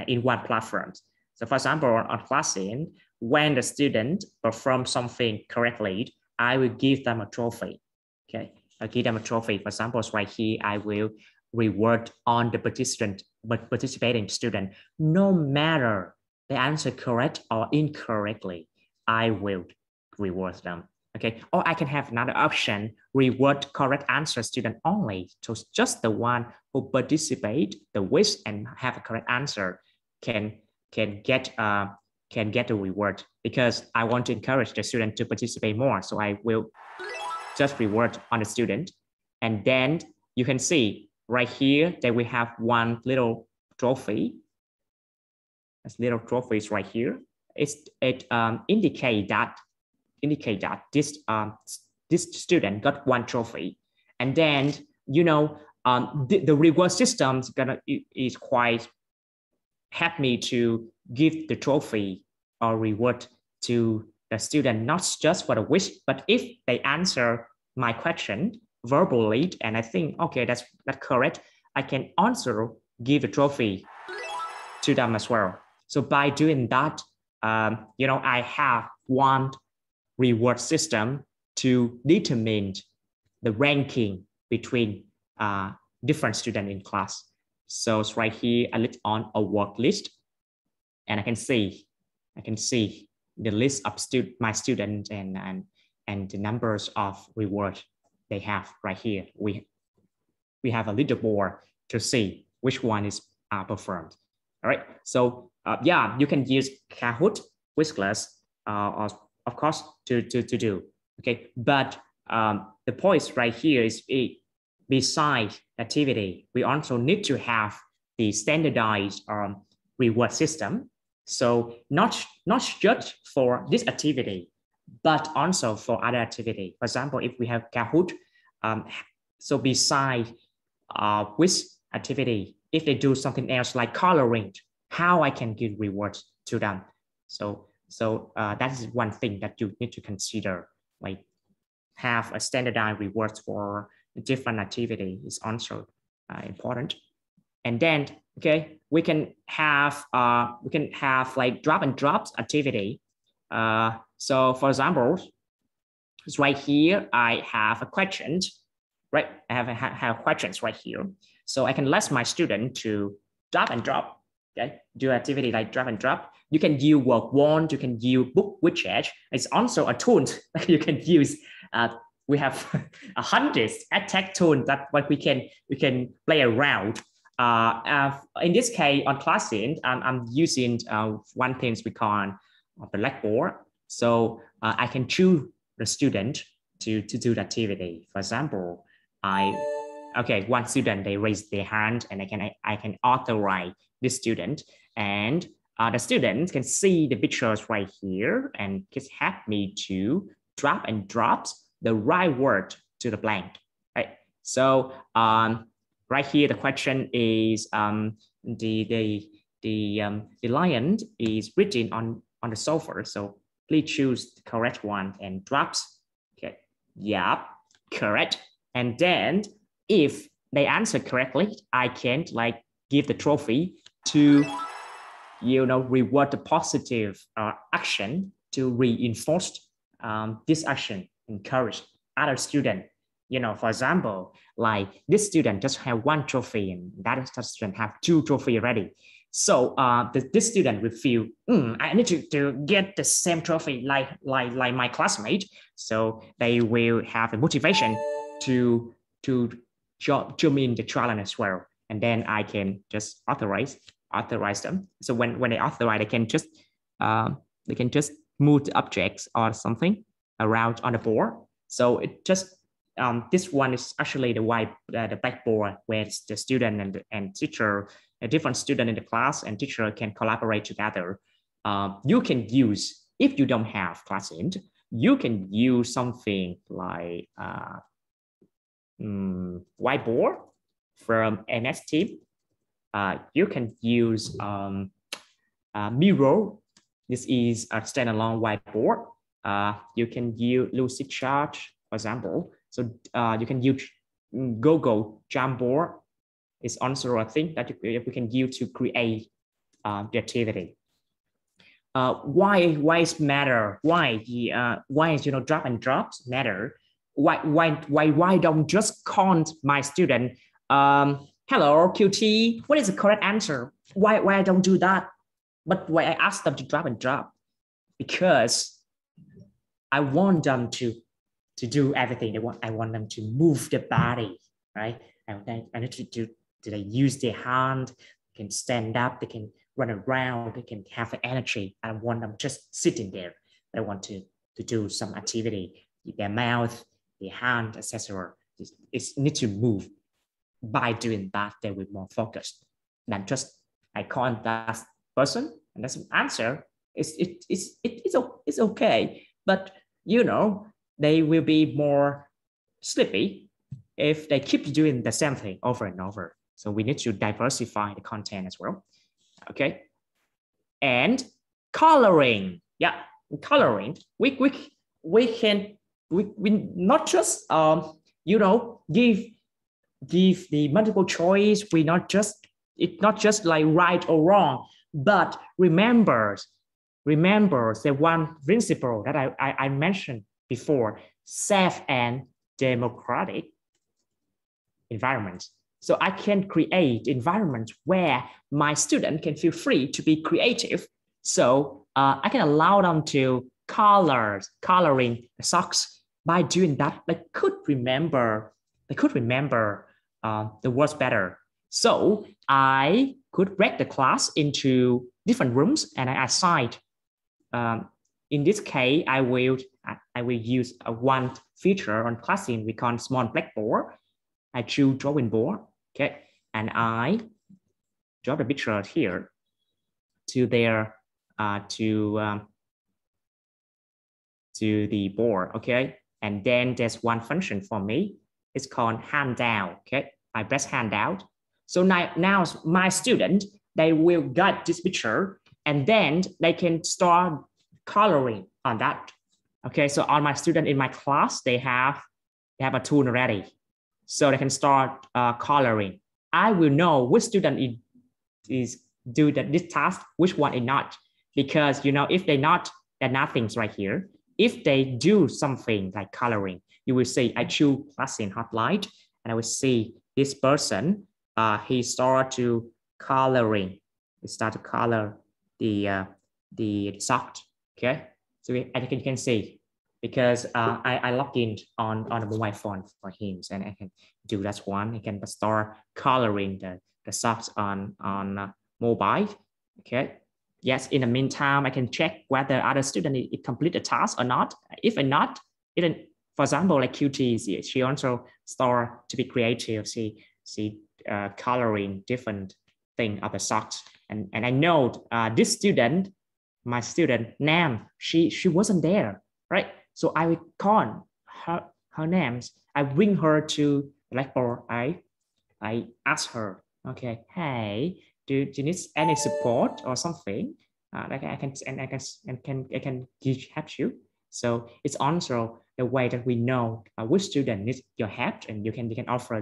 in one platform. So for example, on ClassIn, when the student performs something correctly, I will give them a trophy. Okay, I'll give them a trophy. For example, right here, I will reward on the participating student. No matter they answer correct or incorrectly, I will reward them. Okay, or I can have another option, reward correct answer student only. So just the one who participate the wish and have a correct answer can get the reward, because I want to encourage the student to participate more. So I will just reward on the student. And then you can see right here that we have one little trophy. This little trophy is right here. It indicate that this student got one trophy. And then, you know, the reward system is quite help me to give the trophy or reward to the student, not just for the wish, but if they answer my question verbally, and I think, okay, that's correct, I can also give a trophy to them as well. So by doing that, you know, I have one reward system to determine the ranking between different students in class. So it's right here, I click on a work list, and I can see the list of my students and the numbers of rewards they have right here. We have a leaderboard to see which one is performed. All right. So yeah, you can use Kahoot, Quizlet, of course, to do. Okay, but the point right here is besides activity, we also need to have the standardized reward system. So not just for this activity, but also for other activity. For example, if we have Kahoot, so besides which activity, if they do something else like coloring, how I can give rewards to them. So that is one thing that you need to consider, like have a standardized rewards for different activity is also important. And then, okay, we can have like drop and drops activity. So for example, it's right here, I have a question, right? I have questions right here. So I can let my student to drop and drop, okay? Do activity like drop and drop. You can use work wand, you can use book widget. It's also a tool that you can use. We have hundreds attack tools that we can play around. In this case, on ClassIn, I'm using one thing we call the Blackboard. So I can choose the student to do the activity. For example, one student, they raise their hand, and I can authorize this student, and the student can see the pictures right here and can help me to drop and drop the right word to the blank. Right. So right here, the question is the lion is written on the sofa. So please choose the correct one and drops. Okay. Yeah, correct. And then if they answer correctly, I can like give the trophy to, you know, reward the positive action to reinforce this action, encourage other student. You know, for example, like this student just have one trophy and that student have two trophy already. So this student will feel, I need to get the same trophy like my classmate. So they will have a motivation to jump in the challenge as well. And then I can just authorize them. So when they authorize, they can just move the objects or something around on the board. So it just this one is actually the blackboard where the student and teacher, a different student in the class and teacher can collaborate together. You can use, if you don't have ClassIn, you can use something like whiteboard from MS Team. You can use Miro. This is a standalone whiteboard. You can use Lucid Chart, for example. So you can use Google Jamboard. It's also a thing that we can use to create the activity. Why it matter? Why drop and drops matter? Why don't just call my student? Hello, QT. What is the correct answer? Why I don't do that? But why I ask them to drop and drop? Because I want them to do everything they want. I want them to move their body, right? I need to do. They use their hand? They can stand up. They can run around. They can have the energy. I don't want them just sitting there. I want to do some activity with their mouth, their hand, etc. it needs to move. By doing that, they will be more focused than just I call that person and that's an answer. It's okay, but you know they will be more sleepy if they keep doing the same thing over and over. So we need to diversify the content as well. Okay, and coloring. Yeah, coloring. We not just give the multiple choice. It's not just like right or wrong, but remember the one principle that I mentioned before: safe and democratic environment. So I can create environment where my student can feel free to be creative. So I can allow them to coloring the socks. By doing that, they could remember the words better. So I could break the class into different rooms, and I assign. In this case, I will use one feature on ClassIn we call small blackboard. I choose drawing board, okay, and I draw the picture here to their to the board, okay, and then there's one function for me. It's called handout, okay. I press handout. So now my student, they will get this picture and then they can start coloring on that. Okay, so all my students in my class, they have a tool already. So they can start coloring. I will know which student is do this task, which one is not. Because if they not, then nothing's right here. If they do something like coloring, you will see I choose ClassIn Hotlight, and I will see this person, he start to coloring. He start to color the sock. Okay, so I think you can see because I logged in on the mobile phone for him, and I can do that one. I can start coloring the socks on mobile. Okay. Yes, in the meantime, I can check whether other student complete the task or not. If not, even for example, like QT, she also start to be creative. She coloring different thing of the socks, and I know this student, my student Nam, she wasn't there, right? So I will call her names. I bring her to Blackboard. I ask her, okay, hey, do you need any support or something? Like I can help you. So it's also the way that we know which student needs your help, and you can offer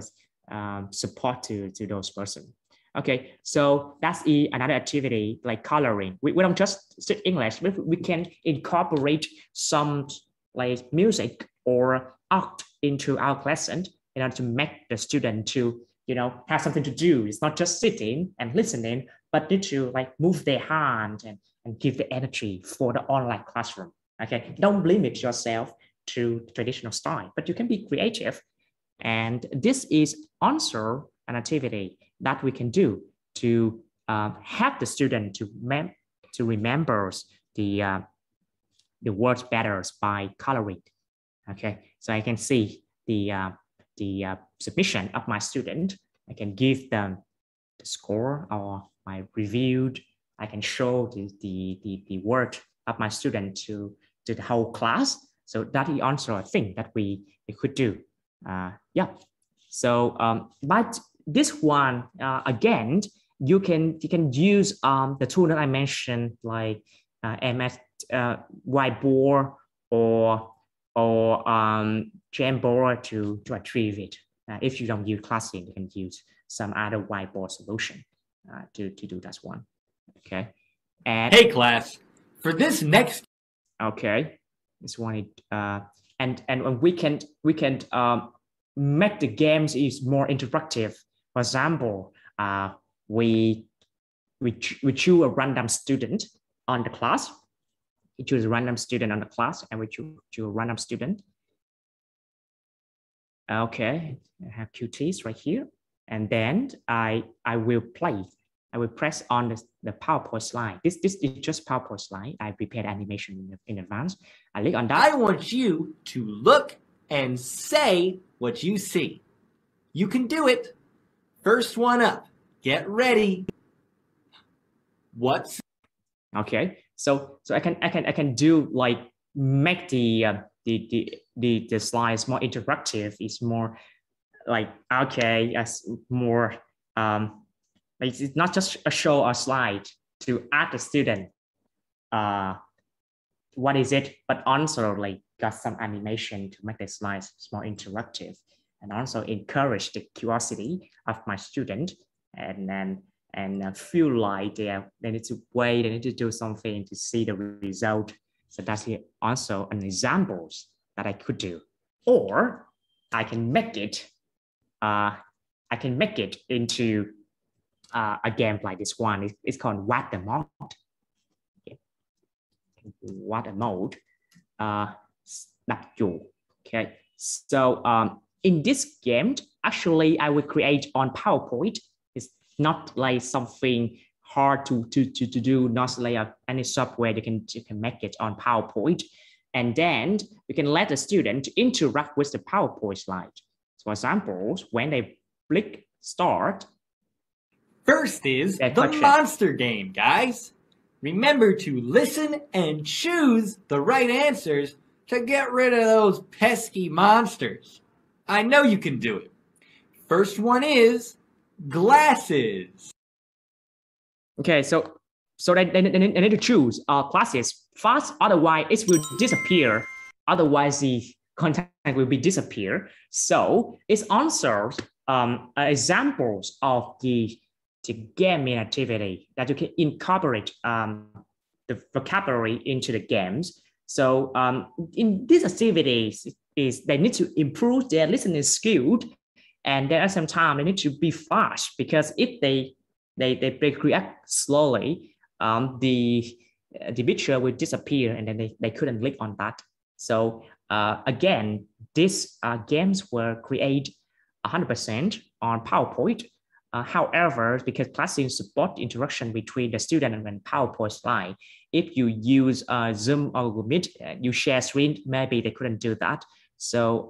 support to those person. Okay, so that's another activity like coloring. We don't just speak English, but we can incorporate some like music or art into our lesson in order to make the student to have something to do. It's not just sitting and listening, but need to like move their hand and give the energy for the online classroom. Okay, don't limit yourself to traditional style, but you can be creative. And this is also an activity that we can do to help the student to remember the words better by coloring. Okay, so I can see the submission of my student. I can give them the score or my reviewed. I can show the word of my student to the whole class. So that is also a thing that we could do. Yeah. So but this one again, you can use the tool that I mentioned, like MS whiteboard or Jamboard to achieve it. If you don't use ClassIn, you can use some other whiteboard solution to do that one. Okay. And hey class, for this next. Okay, this one and we can make the games is more interactive. For example, we choose a random student on the class. We choose a random student on the class, and we choose a random student. Okay, I have QTs right here, and then I will play. I will press on the PowerPoint slide. This is just PowerPoint slide. I prepared animation in advance. I click on that. I want you to look and say what you see. You can do it. First one up. Get ready. What's okay? So I can do like make the slides more interactive. It's more like okay, as more like it's not just a show or slide to ask the student what is it, but also like got some animation to make the slides more interactive, and also encourage the curiosity of my student, and then feel like they need to wait, they need to do something to see the result. So that's also an examples that I could do, or I can make it into a game like this one. It's called What the Mode. What a mode. Đặt chủ. Okay. So in this game, actually, I will create on PowerPoint. It's not like something hard to do, not like any software you can make it on PowerPoint. And then you can let the student interact with the PowerPoint slide. So for example, when they click start. First is the monster game, guys. Remember to listen and choose the right answers to get rid of those pesky monsters. I know you can do it. First one is glasses. Okay, so they need to choose classes fast, otherwise it will disappear. Otherwise the content will be disappear. So it's answers examples of the gaming activity that you can incorporate the vocabulary into the games. So in these activities, they need to improve their listening skill, and at the same time they need to be fast, because if they react slowly, the picture will disappear, and then they couldn't click on that. So again, these games were created 100% on PowerPoint. However, because ClassIn support interaction between the student and PowerPoint slide, if you use Zoom or Google Meet, you share screen, maybe they couldn't do that. So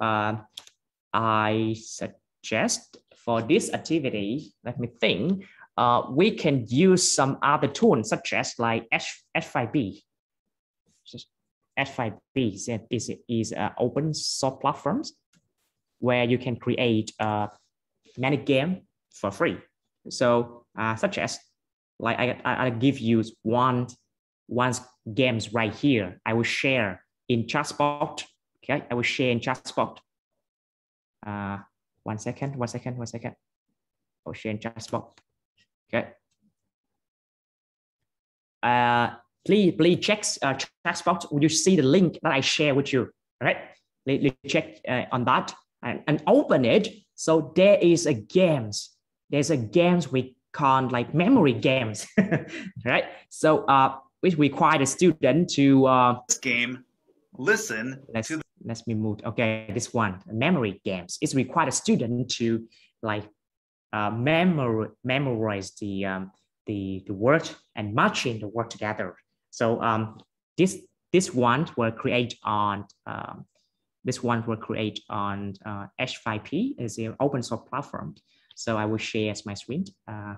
I suggest for this activity, let me think, we can use some other tools such as like H5P. H5P is open source platforms where you can create many games for free. So such as like I give you one games right here. I will share in chat box. Okay, I will share in chat box. One second. I'll share in chat box. Okay. Please check chat box. Will you see the link that I share with you? All right. Please check on that and open it. So there is a games. There's a games we call like memory games, right? So which require the student to this game. Listen. Let's me move. Okay, this one memory games. It's required a student to like memorize the word and matching the word together. So this one were created on H5P, is an open source platform. So I will share my screen. I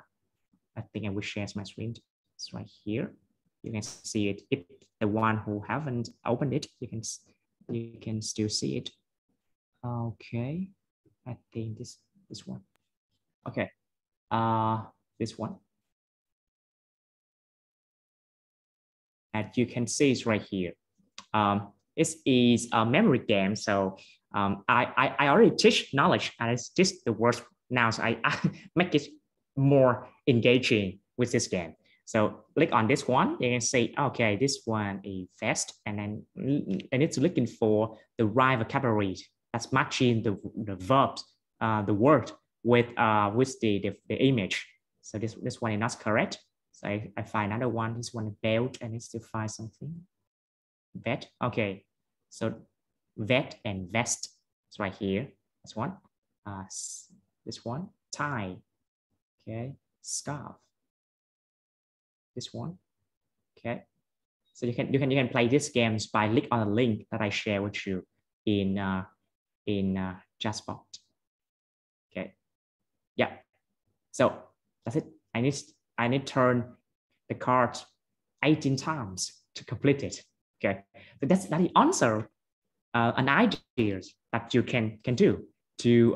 think I will share my screen. It's right here. You can see it. If the one who haven't opened it, you can still see it. Okay, I think this one. Okay, this one. And you can see it's right here. It is a memory game. So I already teach knowledge, and it's just the words. Now so I make it more engaging with this game. So click on this one, you can say, okay, this one is fast, and then I need to looking for the right vocabulary that's matching the verbs, the word with the image. So this one is not correct. So I find another one. This one is belt, and it's to find something. Vet. Okay. So vet and vest. It's right here. This one. This one. Tie. Okay. Scarf. This one. Okay. So you can play these games by click on the link that I share with you in in Jasbot. Okay, yeah. So that's it. I need turn the card 18 times to complete it. Okay, but that's the answer, an idea that you can do to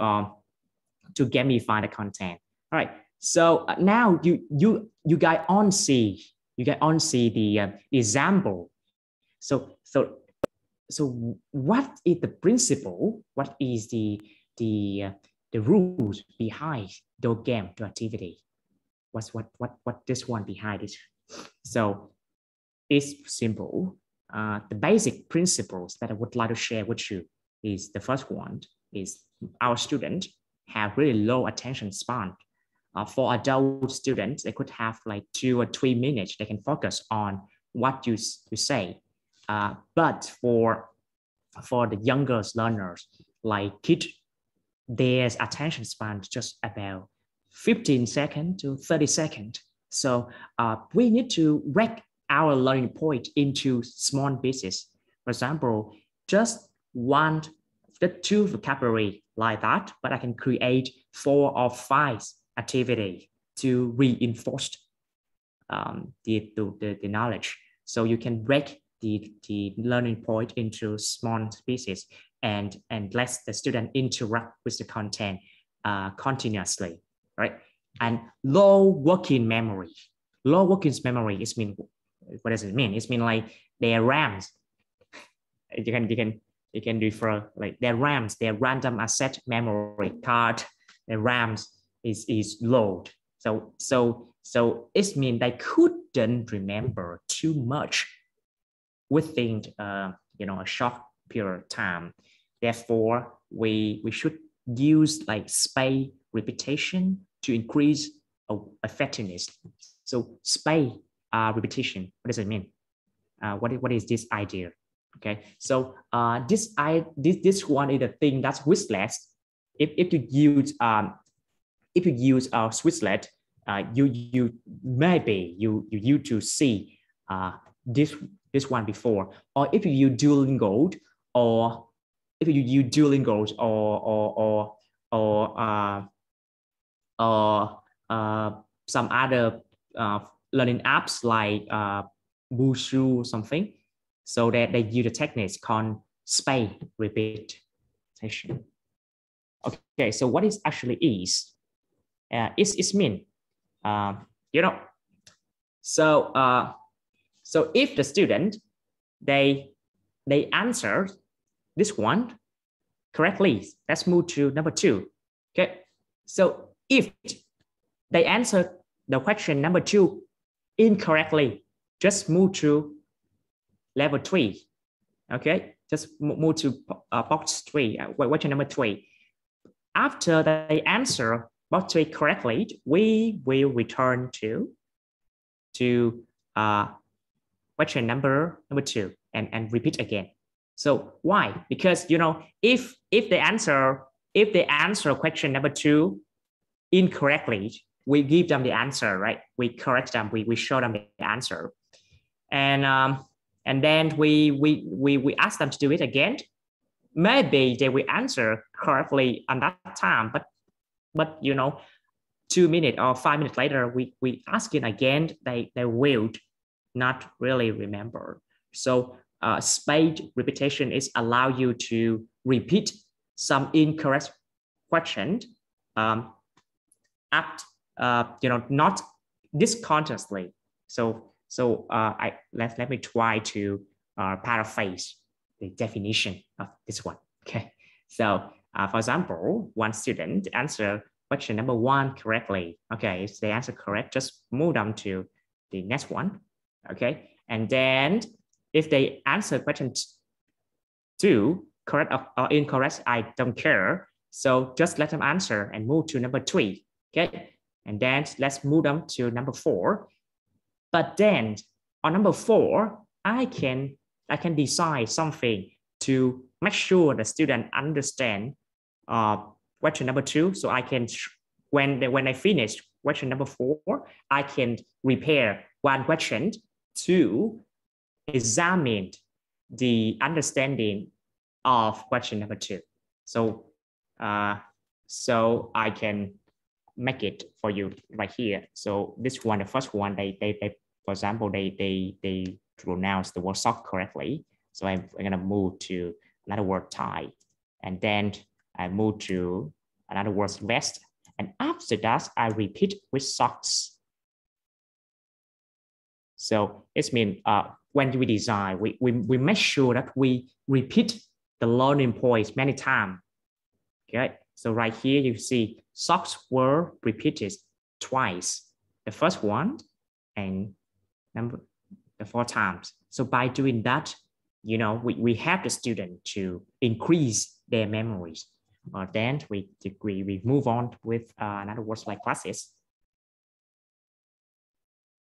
gamify the content. All right. So now you guys on see the example. So what is the principle? What is the rules behind the game, the activity? What this one behind it? So it's simple. The basic principles that I would like to share with you is the first one is our students have really low attention span. For adult students, they could have like 2 or 3 minutes. They can focus on what you say. But for the younger learners, like kids, their attention span is just about 15 seconds to 30 seconds. So we need to break our learning point into small pieces. For example, just 1 to 2 vocabulary like that, but I can create 4 or 5 activity to reinforce the knowledge. So you can break the learning point into small pieces and let the student interact with the content continuously, right? And low working memory. Low working memory is mean, what does it mean? It means like their RAMs. You can refer like their RAMs, their random access memory card, their RAMs is low. So it means they couldn't remember too much within a short period of time. Therefore, we should use like space repetition to increase effectiveness. So space repetition, what does it mean? What is this idea? Okay, so this one is the thing that's Quizlet. If you use Quizlet, you maybe you used to see this one before, or if you use Duolingo, or if you use Duolingo or some other learning apps like Bushu or something. So that they use the techniques called space repetition. Okay, so what it actually is? It's mean, so if the student they answer this one correctly, let's move to number 2. Okay, so if they answer the question number 2 incorrectly, just move to level 3. Okay, just move to box 3, question number 3. After they answer box 3 correctly, we will return to question number 2 and repeat again. So why? Because if they answer question number 2 incorrectly, we give them the answer, right? We correct them, we show them the answer, and then we ask them to do it again. Maybe they will answer correctly on that time, but 2 minutes or 5 minutes later, we ask it again, they will not really remember. So spaced repetition is allow you to repeat some incorrect question not discontinuously. So let me try to paraphrase the definition of this one. Okay, so for example, one student answer question number 1 correctly. Okay, if they answer correct, just move them to the next one. Okay, and then if they answer question 2 correct or incorrect, I don't care. So just let them answer and move to number 3. Okay, and then let's move them to number 4. But then on number 4, I can decide something to make sure the student understand question number 2. So I can, when I finish question number 4, I can repair one question to examine the understanding of question number 2. So I can make it for you right here. So this one, the first one, they for example, they pronounce the word sock correctly. So I'm gonna move to another word tie, and then I move to another word vest, and after that I repeat with socks. So it means when we design, we make sure that we repeat the learning points many times. Okay, so right here you see socks were repeated twice. The first one and the 4 times. So by doing that, you know, we help the student to increase their memories. Then we move on with another words like classes.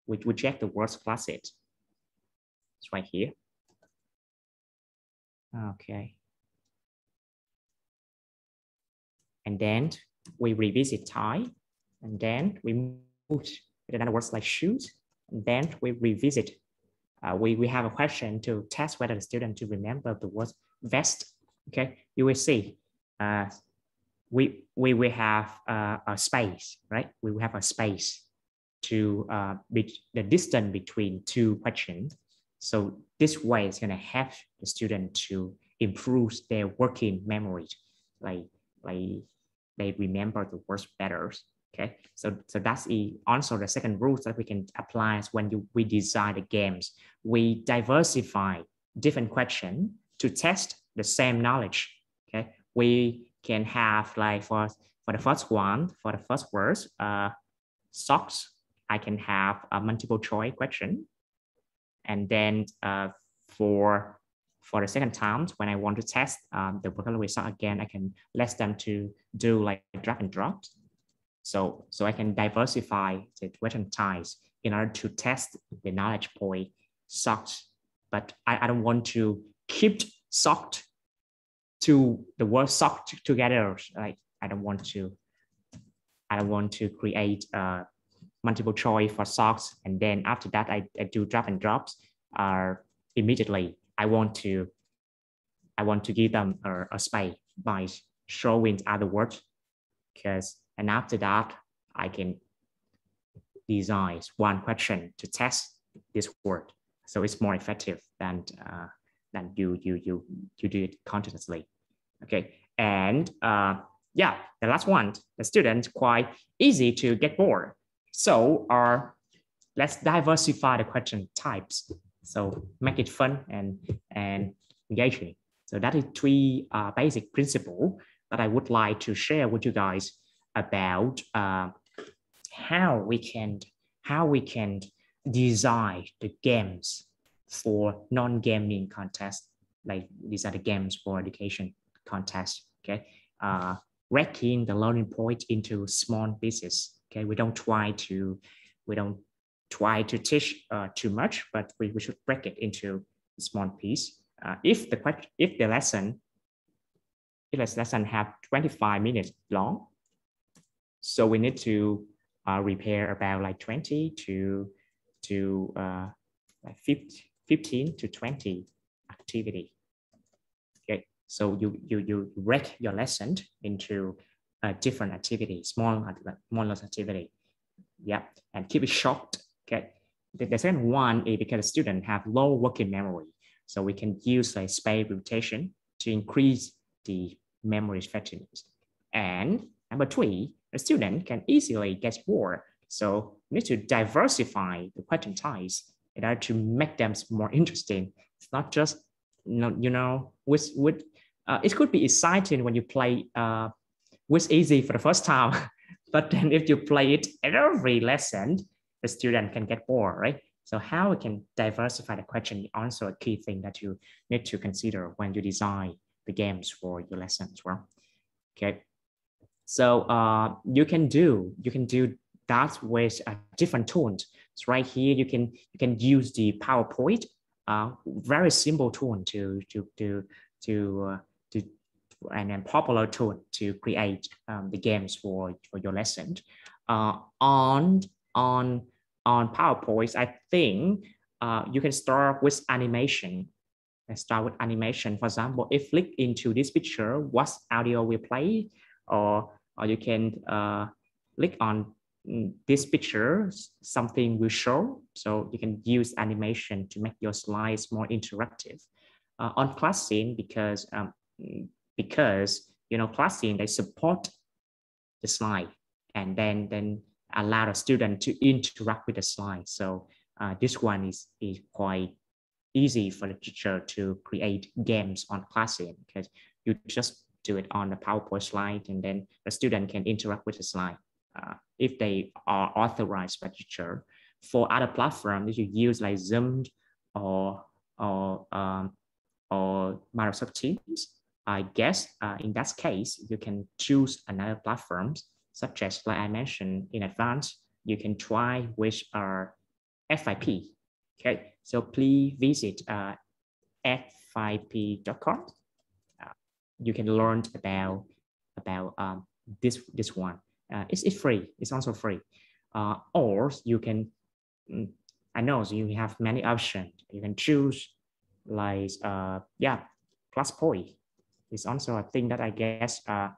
We check the words classes. It's right here. Okay. And then we revisit tie, and then we move with another words like shoes, and then we revisit. We have a question to test whether the student to remember the word vest. Okay, you will see we will have a space, right? We will have a space to the distance between 2 questions. So this way it's going to help the student to improve their working memory, like they remember the words better. Okay, so that's also the second rule that we can apply when we design the games. We diversify different questions to test the same knowledge. Okay, we can have like for the first one, for the first words, socks, I can have a multiple choice question, and then for the second time, when I want to test the vocabulary sock again, I can let them to do like drag and drop. So I can diversify the question types in order to test the knowledge point socks. But I don't want to keep socked to the word sock together. Like I don't want to create multiple choice for socks, and then after that I do drag and drops immediately. I want to give them a space by showing other words, and after that I can design one question to test this word. So it's more effective than you do it continuously. Okay, and yeah, the last one, the student quite easy to get bored. So let's diversify the question types. So make it fun and engaging. So that is 3 basic principles that I would like to share with you guys about how we can design the games for non-gaming contests. Like these are the games for education contests. Okay, breaking the learning point into small pieces. Okay, we don't try to teach too much, but we should break it into a small piece. If the lesson have 25 minutes long, so we need to repair about like 20 to like 15 to 20 activity. Okay, so you break your lesson into different activity, smaller activity. Yeah, and keep it short. Okay, the second one is because the student have low working memory, so we can use like space repetition to increase the memory effectiveness. And number 3, the student can easily get bored, so we need to diversify the question types in order to make them more interesting. It's not just it could be exciting when you play with easy for the first time, but then if you play it every lesson, the student can get bored, right? So how we can diversify the question is also a key thing that you need to consider when you design the games for your lesson as well. Okay, so you can do that with different tools. So right here you can use the PowerPoint, very simple tool and a popular tool to create the games for your lesson. On PowerPoint, I think you can start with animation. Let's start with animation. For example, if click into this picture, what audio will play, or you can click on this picture, something will show. So you can use animation to make your slides more interactive. On ClassIn, because you know, ClassIn, they support the slide and then allow the student to interact with the slide. So this one is quite easy for the teacher to create games on ClassIn, because you just do it on the PowerPoint slide and then the student can interact with the slide if they are authorized by the teacher. For other platforms, you use like Zoom or Microsoft Teams, I guess in that case, you can choose another platforms, such as, like I mentioned in advance, you can try which are FYP. Okay, so please visit fyp.com. You can learn about this one. It's free. It's also free. Or you can, I know you have many options. You can choose like ClassPoint. It's also a thing that I guess that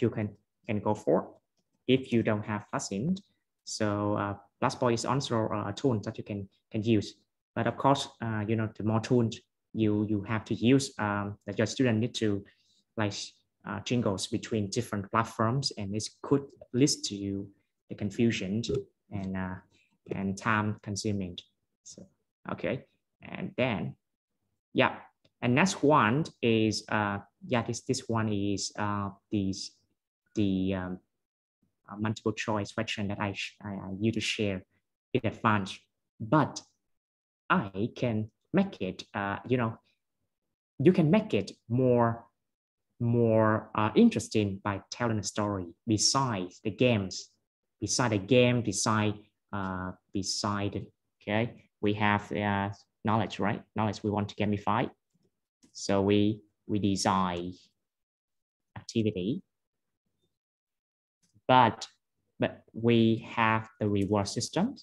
you can go for if you don't have ClassIn. So ClassPoint is also a tool that you can use. But of course, you know, the more tools you have to use, that your student need to like jingles between different platforms, and this could lead to you the confusion and time consuming. So okay, and then and next one is this one is the multiple choice question that I used to share in advance, but I can make it you know, you can make it more interesting by telling a story besides the games. Okay, we have knowledge, right? Knowledge we want to gamify, so we design activity, but we have the reward system,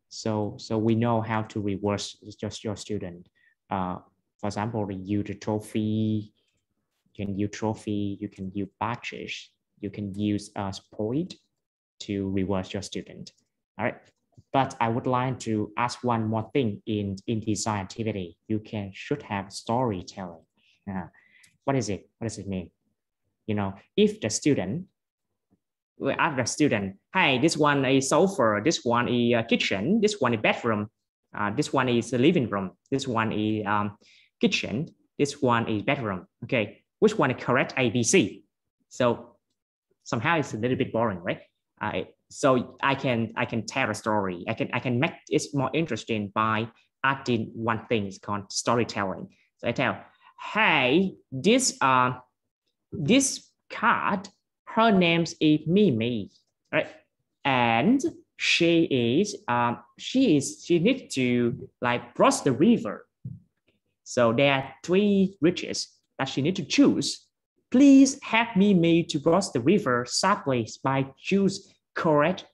so we know how to reward just your student. For example, you use the trophy. You can use trophy, you can use badges, you can use a point to reward your student. All right, but I would like to ask one more thing in design activity. You should have storytelling. What is it? What does it mean? You know, if the student, we ask the student, hey, this one is sofa, this one is kitchen, this one is bedroom, this one is the living room, this one is kitchen, this one is bedroom. Okay, which one is correct? A, B, C. So somehow it's a little bit boring, right? So I can tell a story. I can make it more interesting by adding one thing. It's called storytelling. So I tell, hey, this cat, her name is Mimi, right? And she needs to like cross the river. So there are 3 bridges that she needs to choose. Please help me to cross the river safely by choose correct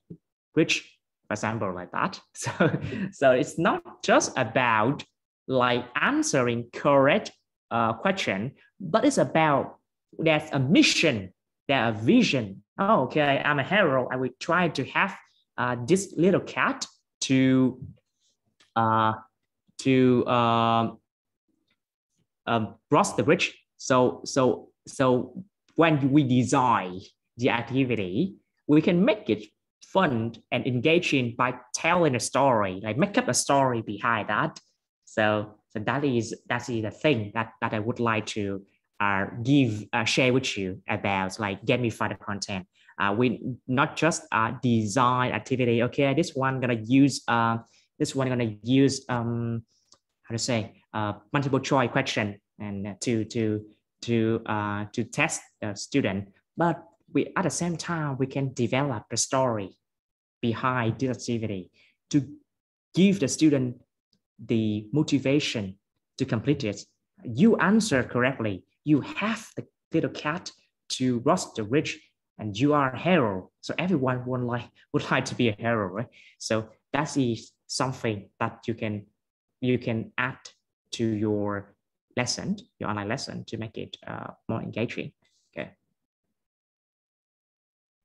bridge, for example, like that. So it's not just about like answering correct question, but it's about there's a mission, there's a vision. Oh, okay, I'm a hero. I will try to have this little cat to cross the bridge. So when we design the activity, we can make it fun and engaging by telling a story, like make up a story behind that. So that is the thing that I would like to share with you about, like gamify the content. We not just design activity. Okay, this one gonna use how to say multiple choice question and to test the student, but we at the same time we can develop the story behind this activity to give the student the motivation to complete it. You answer correctly, you have the little cat to cross the bridge, and you are a hero. So everyone would like to be a hero, right? So that is something that you can add to your lesson, your online lesson, to make it more engaging. Okay.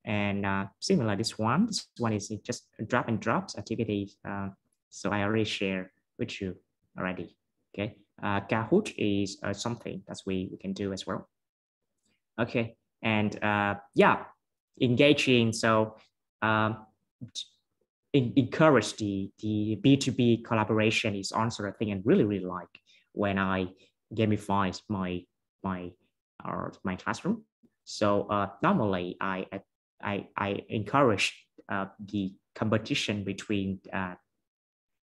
And similar, this one is just drop and drops activities. So I already shared with you already. Okay. Kahoot is something that we can do as well. Okay. And yeah, engaging. So encourage the B2B collaboration is also a thing I really like when I gamify my classroom. So normally I encourage the competition between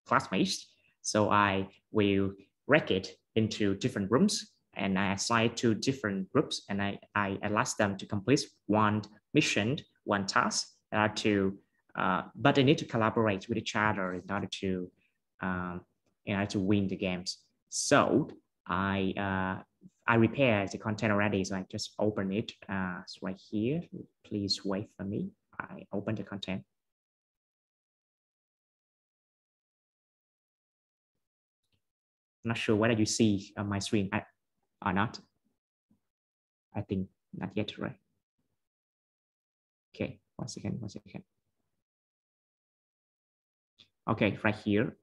classmates. So I will rank it into different rooms, and I assign to different groups, and I ask them to complete one mission, one task but they need to collaborate with each other in order to win the games. So I prepare the content already, so I just open it. It's right here. Please wait for me. I open the content. I'm not sure whether you see on my screen or not. I think not yet, right? Okay, one second. Okay, right here.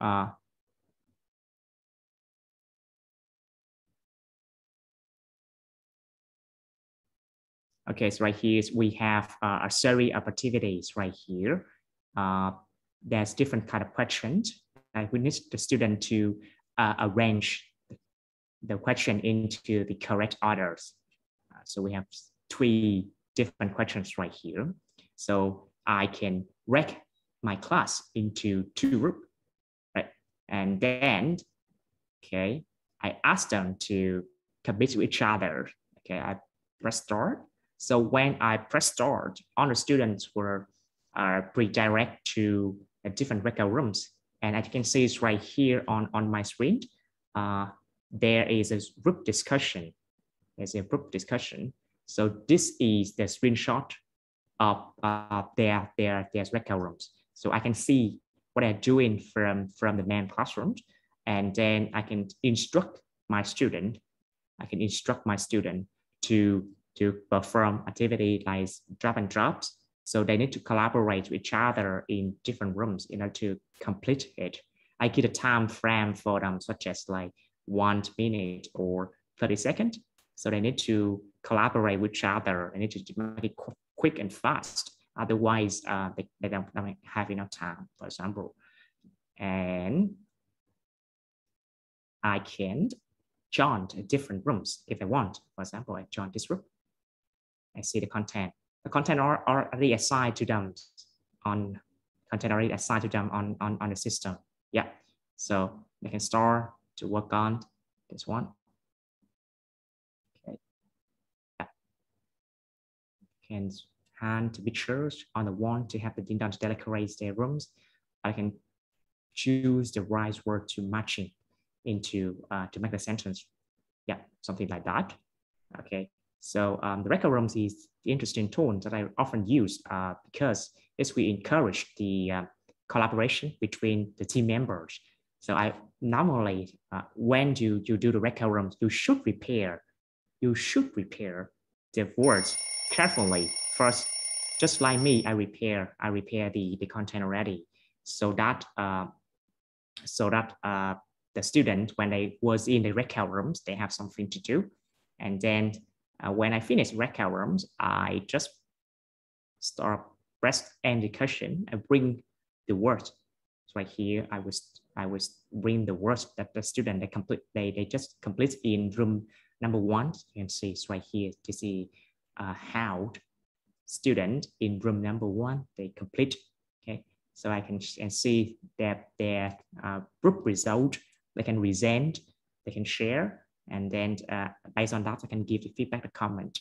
Okay, so right here we have a series of activities right here. There's different kind of questions. We need the student to arrange the question into the correct orders. So we have 3 different questions right here. So I can rank my class into 2 groups, right? And then, okay, I ask them to compete with each other. Okay, I press start. So when I press start, all the students were redirect to different breakout rooms. And as you can see, it's right here on my screen. There is a group discussion. There's a group discussion. So this is the screenshot of their breakout rooms. So I can see what they're doing from the main classroom, and then I can instruct my student. To perform activity like drop and drops. So they need to collaborate with each other in different rooms in order to complete it. I give a time frame for them, such as like 1 minute or 30 seconds. So they need to collaborate with each other. They need to make it quick and fast. Otherwise, they don't have enough time, for example. And I can join different rooms if I want. For example, I join this room. I see the content. The content are already assigned to them on the system. Yeah. So they can start to work on this one. Okay. Yeah. Can hand pictures on the wall to have the ding-dong to decorate their rooms. I can choose the right word to matching into to make the sentence. Yeah, something like that. Okay. So the record rooms is the interesting tool that I often use because we encourage the collaboration between the team members. So I normally, when you do the record rooms, you should prepare the words carefully first. Just like me, I prepare the content already, so that the student, when they was in the record rooms, they have something to do, and then. When I finish record rooms, I just press end the question and bring the words. So right here, I was bring the words that the student they just complete in room number 1. You can see it's right here. This is how student in room number 1 they complete. Okay, so I can see that their group result. They can present, they can share. And then based on that, I can give the feedback, the comment.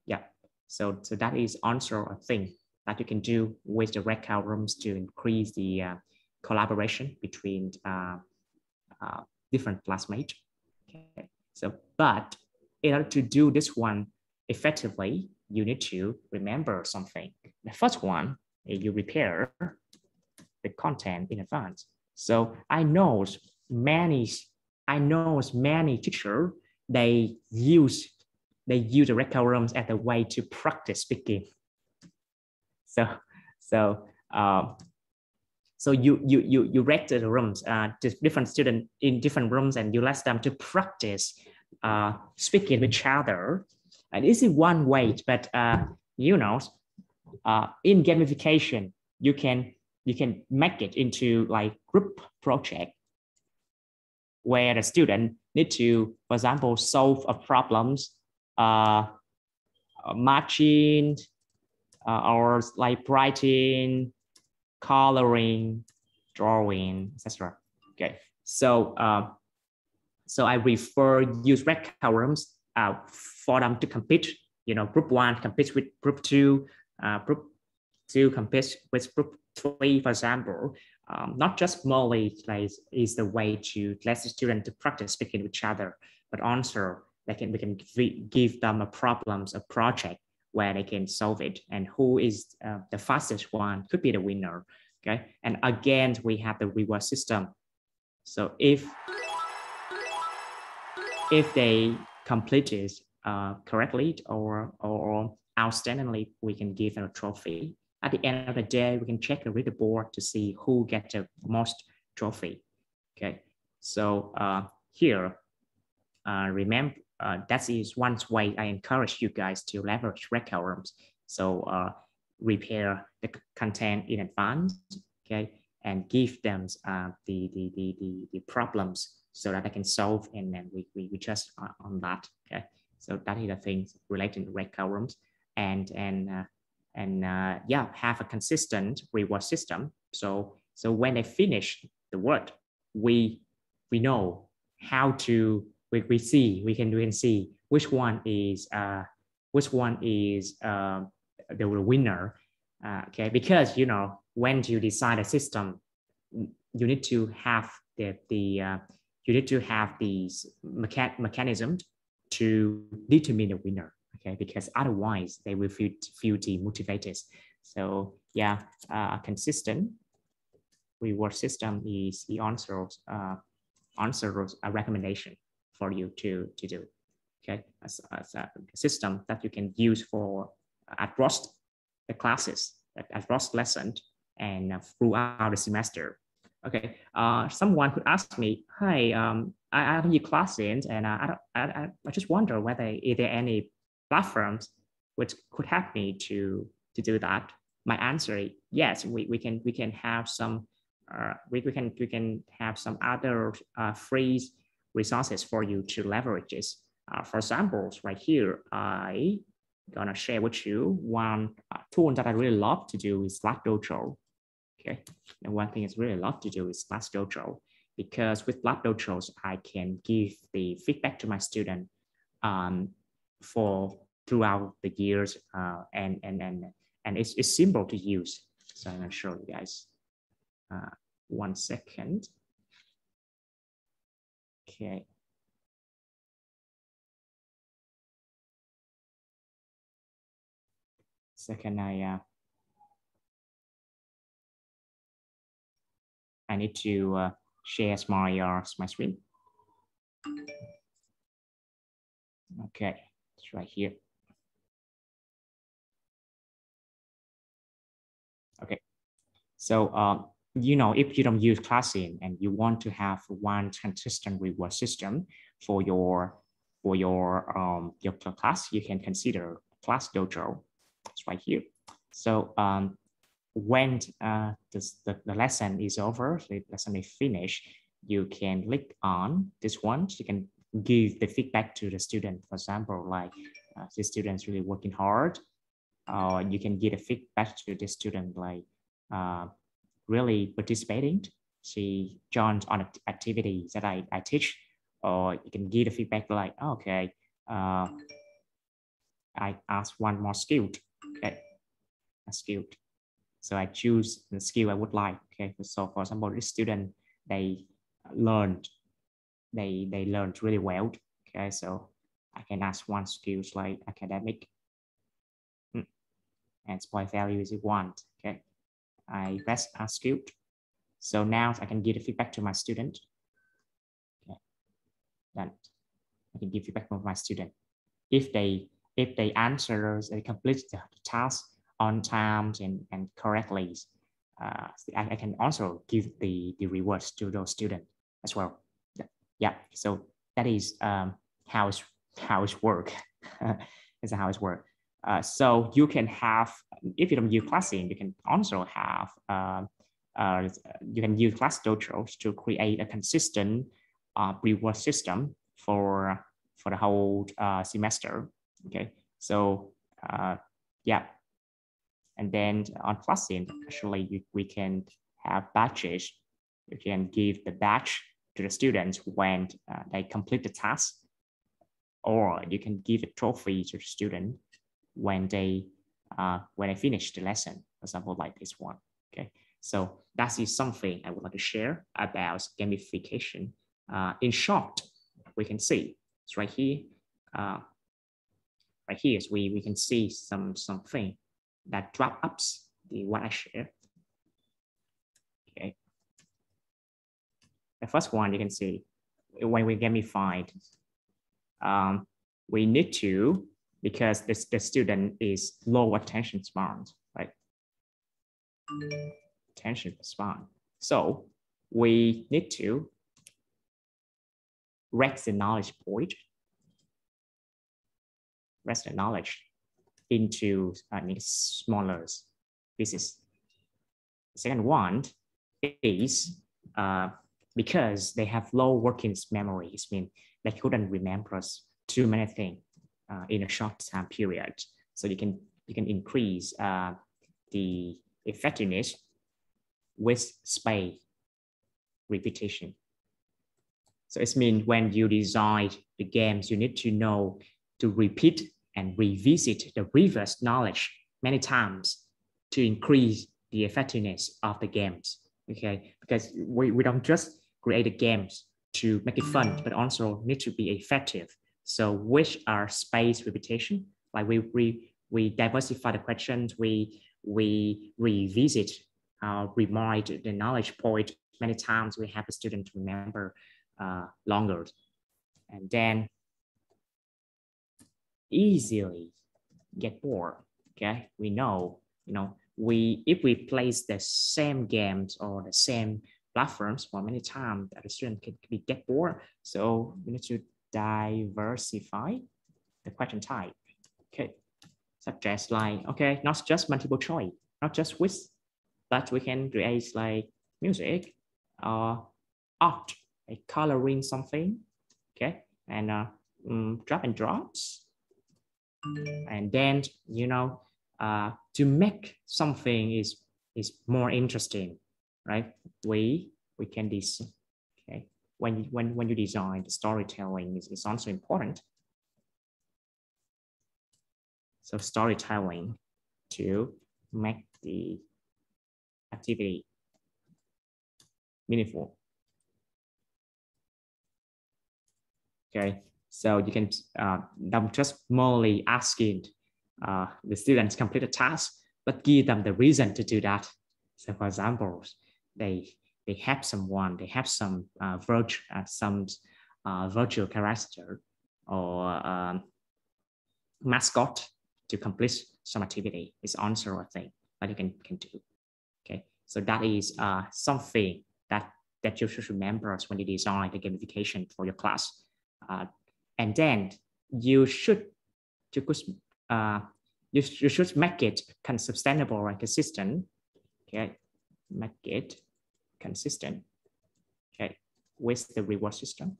Yeah, so that is also a thing that you can do with the breakout rooms to increase the collaboration between different classmates. Okay. So, but in order to do this one effectively, you need to remember something. The first one is you prepare the content in advance. So I know many I know many teachers, they use the recurrence as a way to practice speaking. So you rent the rooms to different students in different rooms, and you let them to practice speaking with each other. And this is one way, but in gamification, you can make it into like group project where the student need to, for example, solve a problems, matching, or like writing, coloring, drawing, etc. Okay, so I use recurrence for them to compete. Group 1 competes with group 2, group 2 competes with group 3, for example. Not just merely like is the way to let the student to practice speaking with each other, but also we can give them a project where they can solve it, and who is the fastest one could be the winner. Okay, and again we have the reward system. So if they complete it correctly or outstandingly, we can give them a trophy. At the end of the day, we can check the leaderboard to see who gets the most trophy. Okay, so here, remember, that is one way I encourage you guys to leverage recurrence. So prepare the content in advance, okay, and give them the problems so that I can solve, and then we just on that. Okay, so that is the things related to recurrence, and yeah, have a consistent reward system. So when they finish the work, we know how to we can see which one is the winner. Okay, because when you design a system, you need to have these mechanisms to determine the winner. Okay, because otherwise they will feel demotivated. So yeah, consistent reward system is the answer a recommendation for you to do. Okay, as a system that you can use for across the classes, across lessons, and throughout the semester. Okay, someone could ask me, hey, I have new classes, and I just wonder whether is there any platforms which could help me to do that. My answer is yes. We can have some we can have some other free resources for you to leverage this. For examples, right here, I gonna share with you one tool that I really love to do is Dojo. Okay, and one thing I really love to do is Dojo, because with Dojo I can give the feedback to my student for throughout the years, and it's simple to use. So I'm gonna show you guys. 1 second. Okay. Second, I need to share my screen. Okay, it's right here. Okay, so if you don't use ClassIn and you want to have one consistent reward system for your class, you can consider Class Dojo. It's right here. So when the lesson is over, the lesson is finished, you can click on this one. You can give the feedback to the student. For example, like the student's really working hard. You can give a feedback to the student like really participating. She joins on activities that I teach, or you can give the feedback like, oh, okay, I ask one more skill. Okay, a skill. So I choose the skill I would like. Okay, so for example, this student they learned really well. Okay, so I can ask one skills like academic, and point value is 1. Okay, I press a skill. So now I can give the feedback to my student. Okay. then I can give feedback from my student. If they answer, they complete the task on time and correctly, I can also give the rewards to those students as well. Yeah. So that is how it's work. That's how it's work. So you can have, if you don't use ClassIn, you can also have you can use Class Dojo to create a consistent reward system for the whole semester. Okay, so yeah, and then on ClassIn, actually we can have badges. You can give the badge to the students when they complete the task, or you can give a trophy to the student when they finish the lesson, for example, like this one. Okay, so that is something I would like to share about gamification. In short, we can see it's right here. Right here, so we can see something that drop ups the what I share. Okay, the first one you can see when we gamify, we need to, because the student is low attention span, right? Attention span. So we need to raise the knowledge point, raise the knowledge into smaller pieces. The second one is because they have low working memory. It means they couldn't remember too many things in a short time period. So you can increase the effectiveness with space repetition. So it means when you design the games, you need to know to repeat and revisit the previous knowledge many times to increase the effectiveness of the games. Okay, because we don't just create the games to make it fun, but also need to be effective. So which are space repetition, like we diversify the questions, we revisit, remind the knowledge point many times, we have the student remember longer, and then easily get bored. Okay, we know, if we place the same games or the same platforms for many times, the student can get bored. So we need to diversify the question type. Okay, such as like, okay, not just multiple choice, not just quiz, but we can create like music or art, like coloring something. Okay, and drop and drops, and then to make something is more interesting, right? We can design. Okay, when you design, the storytelling is also important. So storytelling to make the activity meaningful. Okay, so you can don't just merely asking the students complete a task, but give them the reason to do that. So for example, they have someone, they have some virtual character or mascot to complete some activity. It's also a thing that you can do. Okay, so that is something that you should remember when you design the gamification for your class. And then you should make it sustainable and consistent. Okay, make it consistent. Okay, with the reward system.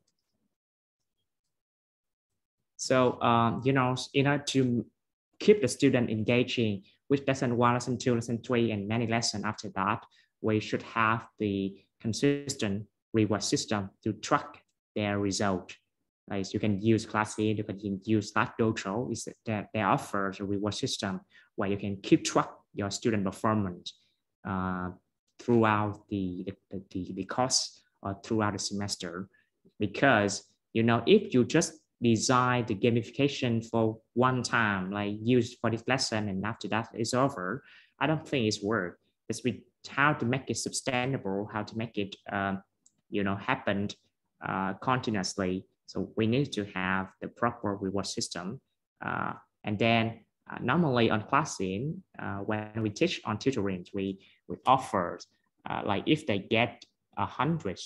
So in order to keep the student engaging with lesson 1, lesson 2, lesson 3, and many lessons after that, we should have the consistent reward system to track their result. Like you can use ClassIn, you can use Dojo. Is that they offer a reward system where you can keep track your student performance throughout the course or throughout the semester. Because if you just design the gamification for one time, like use for this lesson, and after that it's over, I don't think it's worth. It's how to make it sustainable, how to make it happen continuously. So we need to have the proper reward system. And then normally on ClassIn, when we teach on tutoring, we offer like if they get 100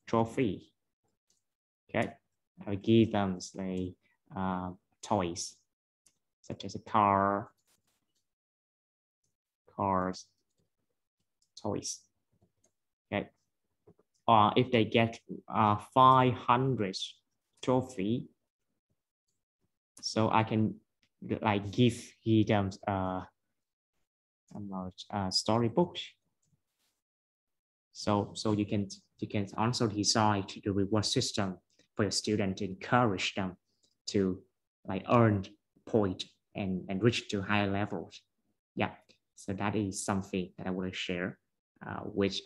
trophy, okay, I give them like toys such as a cars, toys. Okay. Or if they get 500 trophy, so I can like give them storybook. So you can also decide the reward system for your student to encourage them to like earn point and reach to higher levels. Yeah, so that is something that I want to share with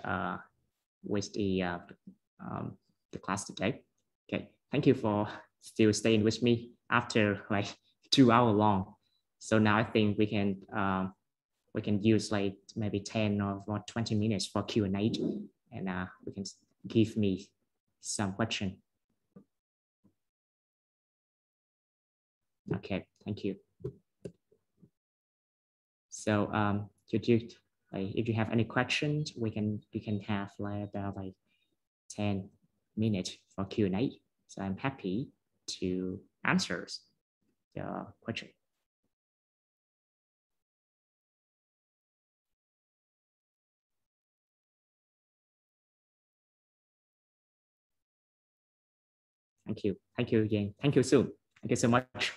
the class today. Okay, thank you for still staying with me after like 2 hours long. So now I think we can use like maybe 10 or 20 minutes for Q&A, and we can give me some question. Okay, thank you. So if you have any questions, we can have like about like 10 minutes for Q&A. So I'm happy to answer the question. Thank you. Thank you again. Thank you, Soon. Thank you so much.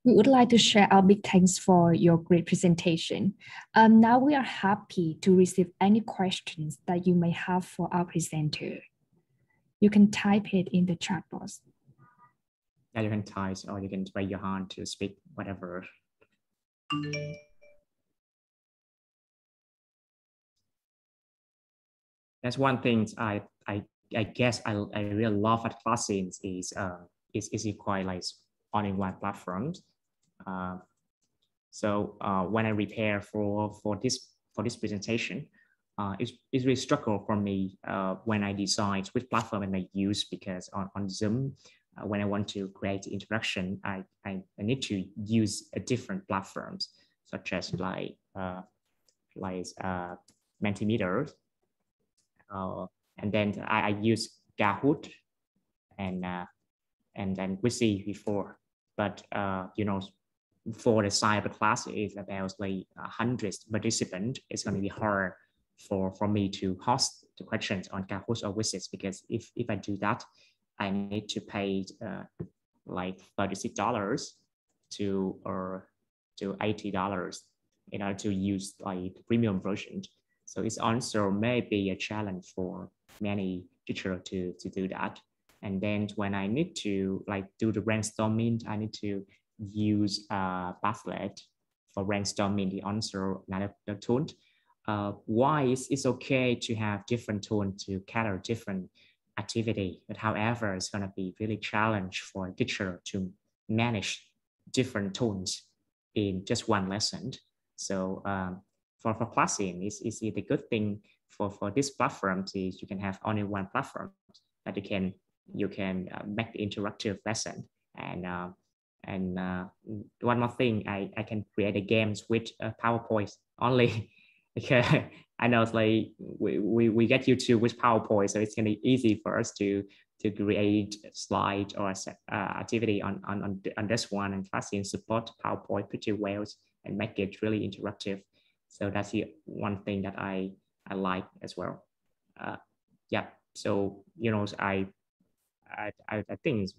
We would like to share our big thanks for your great presentation. Now we are happy to receive any questions that you may have for our presenter. You can type it in the chat box. Yeah, you can type or you can raise your hand to speak, whatever. That's one thing I guess I really love at ClassIn is quite like all-in-one platforms. So when I prepare for this presentation, it's really struggle for me when I decide which platform I may use, because on Zoom, when I want to create interaction, I need to use a different platforms such as like Mentimeter, and then I use Kahoot and then we see before, but you know, for the cyber class is about like 100 participants. It's going to be hard for me to host the questions on Kahoot or Wizards, because if I do that, I need to pay like $36 to $80 in order to use like the premium version. So it's also maybe a challenge for many teachers to do that. And then when I need to like do the brainstorming, I need to use Padlet for brainstorming the answer, another tool. Why it's okay to have different tools to cater different activity, but however, it's going to be really challenge for a teacher to manage different tools in just one lesson. So for ClassIn, is the good thing for this platform is you can have only one platform that you can make the interactive lesson. And one more thing, I can create a games with PowerPoint only because I know it's like we get YouTube with PowerPoint, so it's gonna be easy for us to create a slide or activity on this one, and ClassIn support PowerPoint pretty well and make it really interactive. So that's the one thing that I like as well. Yeah. So you know, I think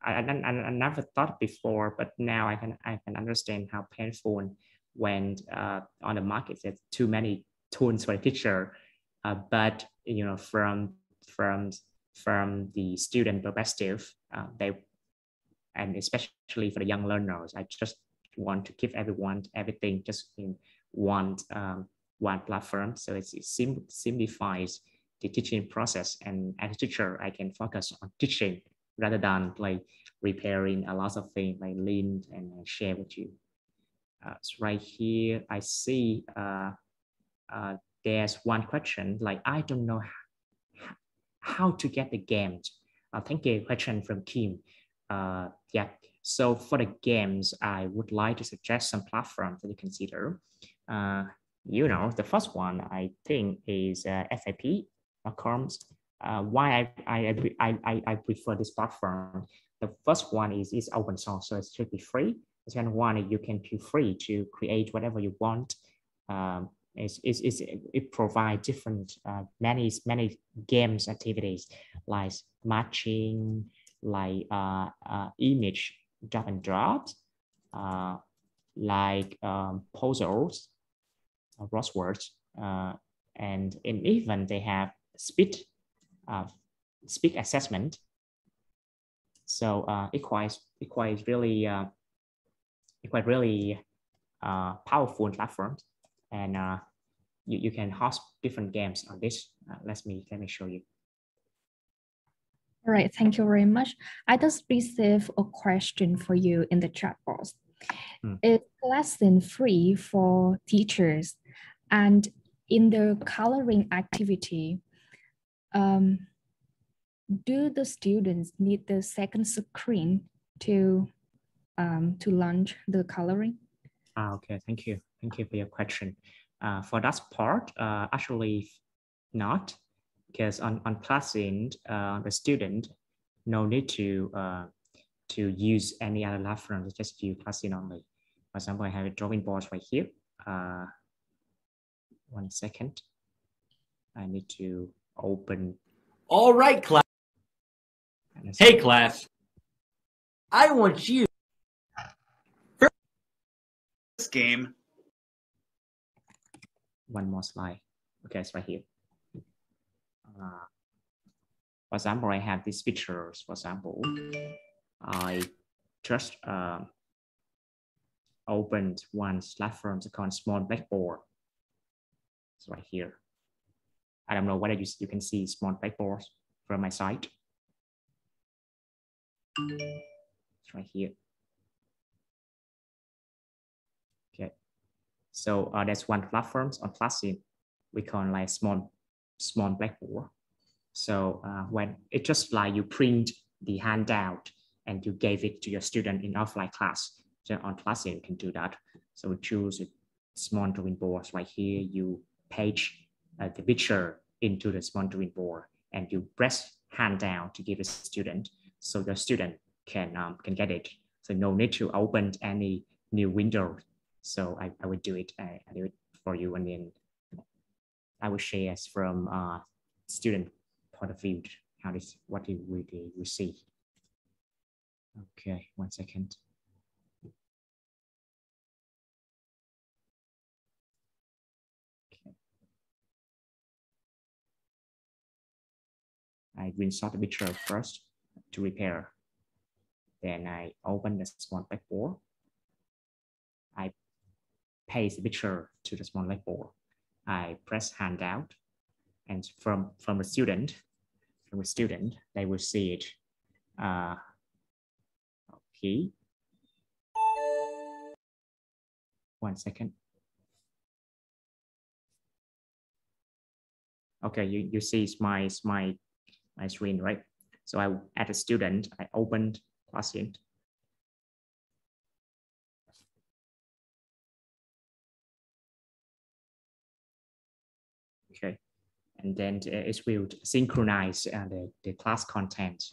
I never thought before, but now I can understand how painful when on the market there's too many tools for a teacher. But you know, from the student perspective, and especially for the young learners, I just want to give everything just in one platform. So it simplifies the teaching process, and as a teacher, I can focus on teaching rather than like repairing a lot of things like link and share with you. So right here, I see there's one question like, I don't know how to get the games. Thank you, question from Kim. Yeah, so for the games, I would like to suggest some platforms that you consider. You know, the first one I think is FAP.com. Why I prefer this platform? The first one is open source, so it should be free. The second one, you can feel free to create whatever you want. It provides different many games activities like matching, like image drag and drops, like puzzles, crosswords, and even they have speed assessment. So it quite really powerful platforms, and you can host different games on this. Let me show you. All right, thank you very much. I just received a question for you in the chat box. Is ClassIn free for teachers? And in the coloring activity, do the students need the second screen to launch the coloring? Okay, thank you for your question. For that part, actually not, because on ClassIn, the student no need to use any other platform, just use ClassIn only. For example, I have a drawing board right here. 1 second. I need to open. All right, class. Hey, class. I want you. This game. One more slide. Okay, it's right here. For example, I have these pictures. For example, I just opened one platform called Small Blackboard. It's right here. I don't know whether you can see small blackboards from my site. It's right here. Okay. So there's one platform on ClassIn we call like small blackboard. So when it just like you print the handout and you gave it to your student in offline class. So on ClassIn you can do that. So we choose a small drawing board right here. You page the picture into the small drawing board and you press hand down to give a student, so the student can get it. So no need to open any new window. So I would do it. I do it for you, and then I will share from student point of view how this what we see. Okay, 1 second. Okay. I reinsert the picture first to repair. Then I open the small blackboard. I paste the picture to the small blackboard. I press handout, and from a student, they will see it. Okay. 1 second. Okay, you see my screen, right? So I as a student, I opened ClassIn. Okay, and then it will synchronize the class content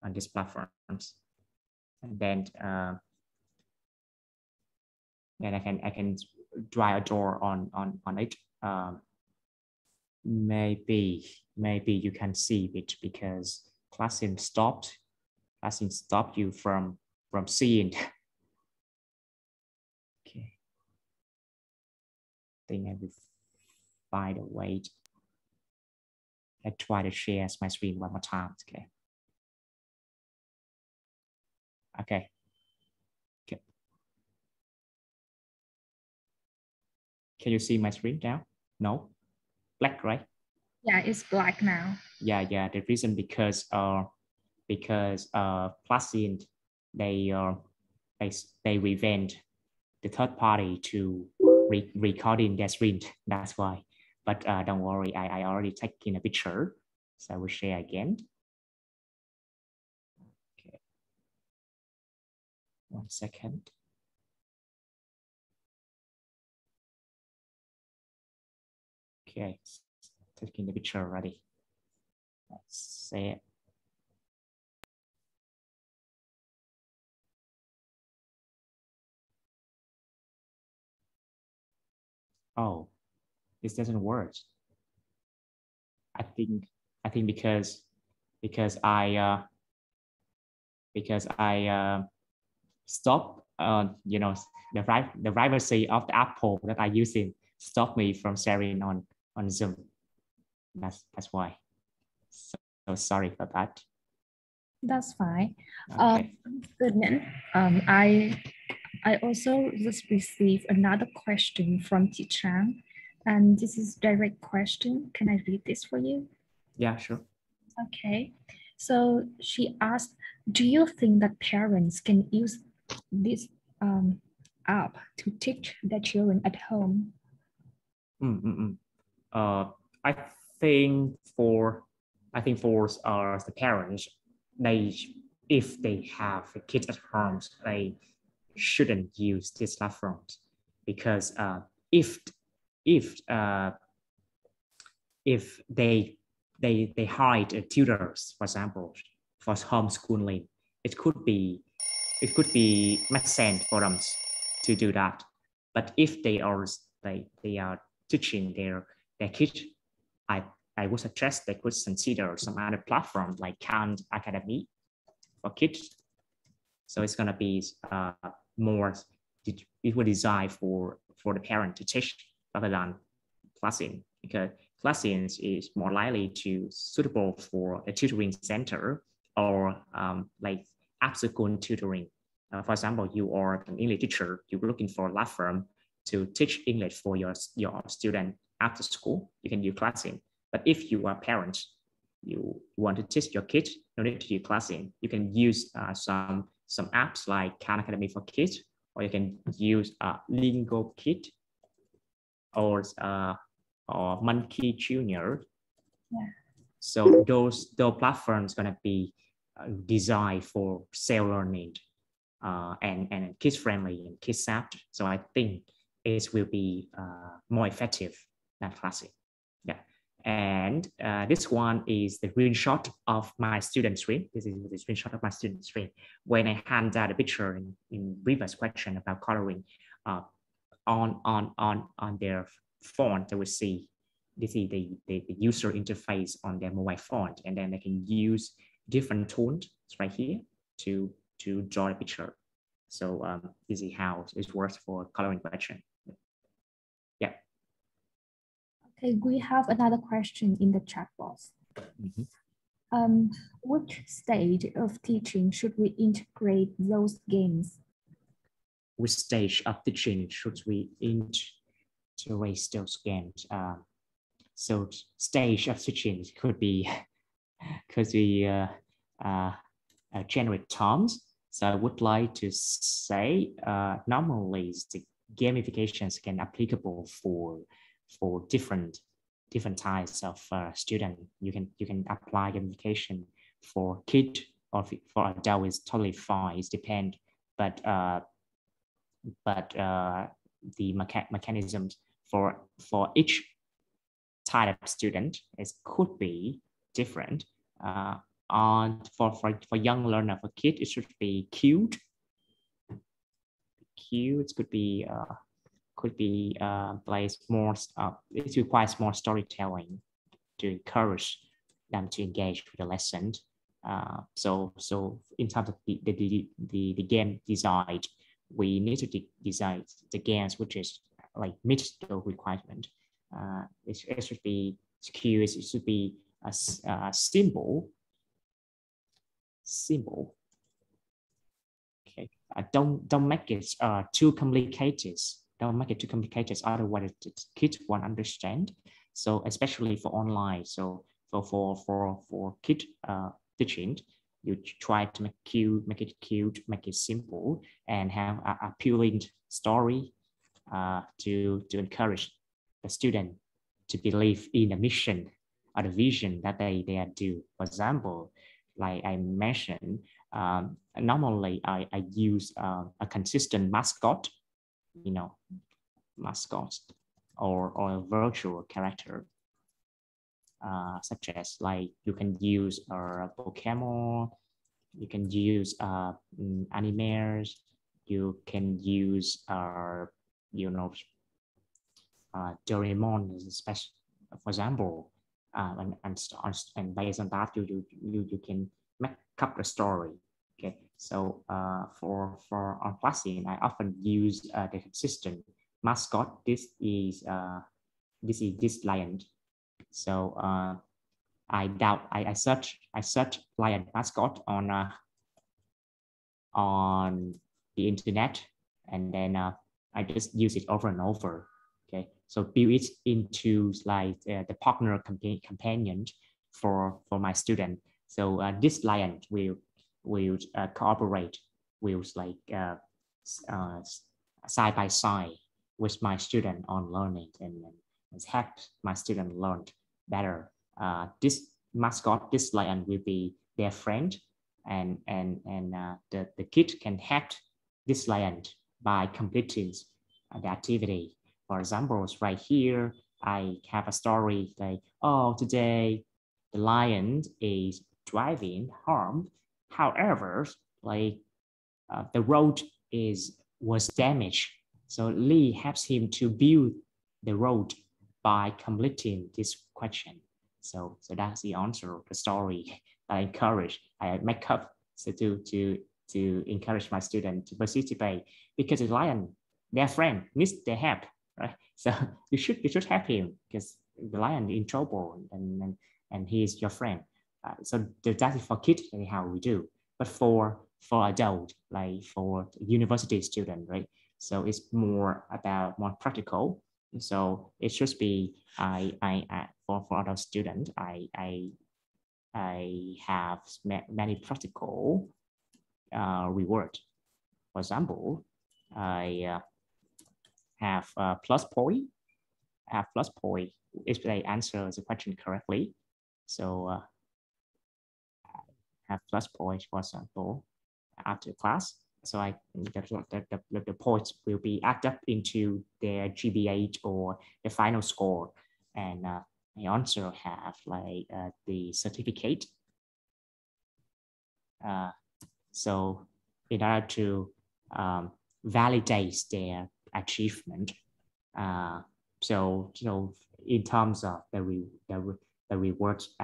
on these platforms, and then I can draw a door on it. Maybe you can see it because ClassIn stopped you from seeing. Okay, I think I will find a way. I try to share my screen one more time. Okay. Okay. Okay. Can you see my screen now? No. Black, right? Yeah, it's black now. Yeah. The reason because ClassIn they revamp the third party to recording their screen. That's why. But don't worry, I already taken a picture, so I will share again. Okay. 1 second. Okay, taking the picture already. Let's say it. Oh, this doesn't work. I think because I stop you know, the privacy of the Apple that I using stop me from sharing on Zoom. That's why. So sorry for that. That's fine. Okay. I also just received another question from Chang, and this is direct question. Can I read this for you? Yeah, sure. Okay. So she asked, do you think that parents can use this app to teach their children at home? I think for the parents, if they have a kid at home, they shouldn't use these platforms, because if they hide tutors, for example, for homeschooling, it could be make sense for them to do that. But if they are teaching their kids, I would suggest they could consider some other platform like Khan Academy for kids. So it's gonna be more, it will design for the parent to teach rather than ClassIn, because ClassIn is more likely to suitable for a tutoring center or like after school tutoring. For example, you are an English teacher, you're looking for a platform to teach English for your student after school, you can use ClassIn. But if you are parents, you want to teach your kids, no need to use ClassIn. You can use some apps like Khan Academy for Kids, or you can use Lingo Kit or Monkey Junior. Yeah. So those platforms gonna be designed for self-learning and kids friendly and kids savvy. So I think it will be more effective than ClassIn. Yeah. And this one is the screenshot of my student screen. This is the screenshot of my student screen. When I hand out a picture in previous question about coloring on their phone, they will see the user interface on their mobile phone, and then they can use different tools right here to draw a picture. So this is how it works for coloring question. Yeah. Okay, we have another question in the chat box. Which stage of teaching should we integrate those games? Which stage of teaching should we integrate those games? So stage of teaching could be generic terms. So I would like to say normally the gamifications can applicable for different types of student. You can apply gamification for kid or for adult is totally fine. It depends, but the mechanisms for each type of student could be different. For young learner, for kids, it should be cute. It could be place more. It requires more storytelling to encourage them to engage with the lesson. So in terms of the game design, we need to design the games which is like meet the requirement. It should be secure. It should be a symbol. Okay. Don't make it too complicated. Don't make it too complicated. Otherwise, the kids won't understand. So especially for online. So for kid teaching, You try to make it cute, make it simple, and have a appealing story to encourage the student to believe in the mission or the vision that they do. For example, like I mentioned, normally I use a consistent mascot, mascot or a virtual character, such as like you can use a Pokemon, you can use animes, you can use Doraemon, special, for example, and based on that you can make up a story. Okay, so for on ClassIn, I often use the consistent mascot. This is this lion. So I search lion mascot on the internet, and then I just use it over and over. Okay, so build it into like the partner companion for my student. So this lion will cooperate with like side by side with my student on learning and help my student learn better. This mascot, this lion, will be their friend, and the kid can help this lion by completing the activity. For example, right here, I have a story like, oh, today the lion is driving home. However, like the road was damaged. So Lee helps him to build the road by completing this question. So that's the answer of the story. I make up to encourage my student to participate, because the lion, their friend, needs their help, right? So you should help him because the lion is in trouble, and he is your friend. So that is for kids, anyhow we do. But for adult, like for university student, right? So it's more practical. So it should be for adult student, I have many practical reward. For example, I have plus point. I have plus point if they answer the question correctly. So have plus points, for example, after class. So the points will be added up into their GPA or the final score, and I also have like the certificate. So in order to validate their achievement, so in terms of the rewards,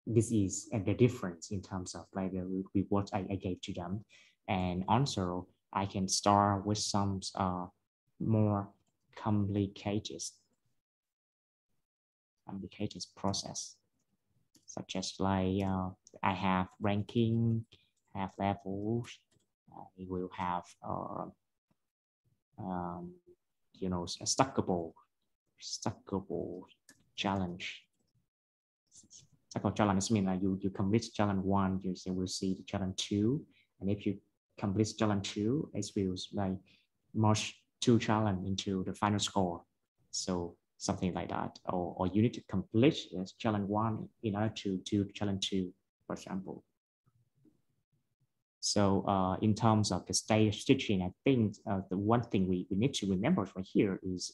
this is the difference in terms of like the rewards I gave to them. And also I can start with some more complicated process, such as like I have ranking, have levels, we will have a stackable challenge. Stackable challenge means like you complete challenge 1, you will see the challenge 2, and if you complete challenge 2, it will like merge 2 challenge into the final score. So something like that, or you need to complete challenge 1 in order to do challenge 2, for example. So in terms of the stage stitching, I think the one thing we need to remember from here is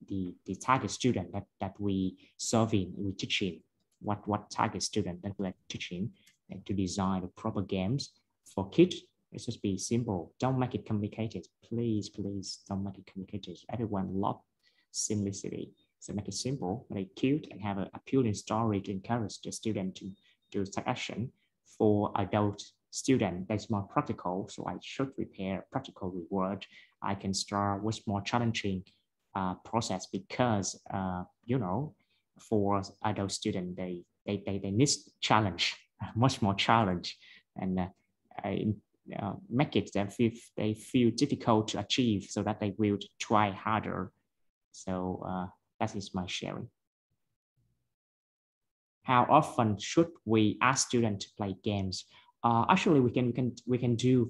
the target student that we serving, we teaching, what target student that we're teaching, and to design the proper games for kids. It should be simple. Don't make it complicated. Please don't make it complicated. Everyone loves simplicity. So make it simple, make it cute, and have an appealing story to encourage the student to take action. For adult student, that's more practical. So I should prepare practical reward. I can start with more challenging process, because for adult student, they need challenge, much more challenge, and make it they feel difficult to achieve, so that they will try harder. So that is my sharing. How often should we ask students to play games? Actually, we can do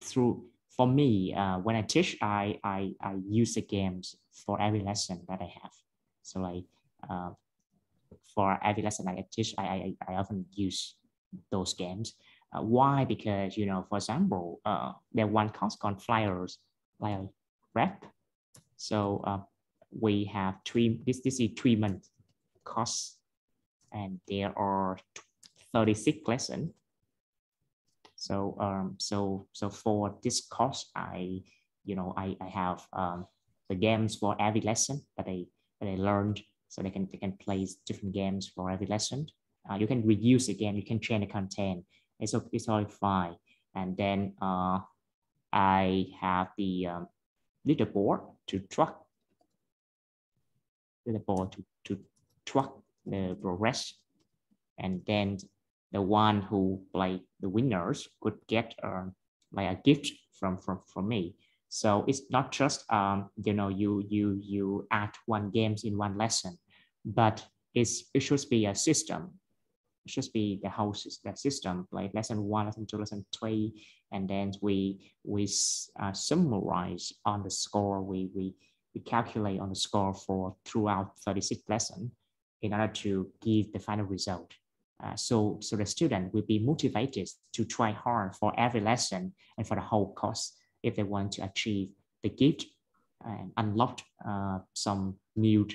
through. For me, when I teach, I use the games for every lesson that I have. So like for every lesson I teach, I often use those games. Why? Because, you know, for example, there one course called flyers, like rep. So we have this is 3-month course, and there are 36 lessons. So so for this course, I have the games for every lesson that I learned, so they can play different games for every lesson. You can reuse the game, you can change the content. It's all fine. And then I have the leaderboard to track the progress, and then the one who play the winners could get like a gift from me. So it's not just you add one games in one lesson, but it should be a system. It should be the whole system, like lesson 1, lesson 2, lesson 3, and then we summarize on the score. We calculate on the score for throughout 36 lessons in order to give the final result. So the student will be motivated to try hard for every lesson and for the whole course if they want to achieve the gift and unlock some new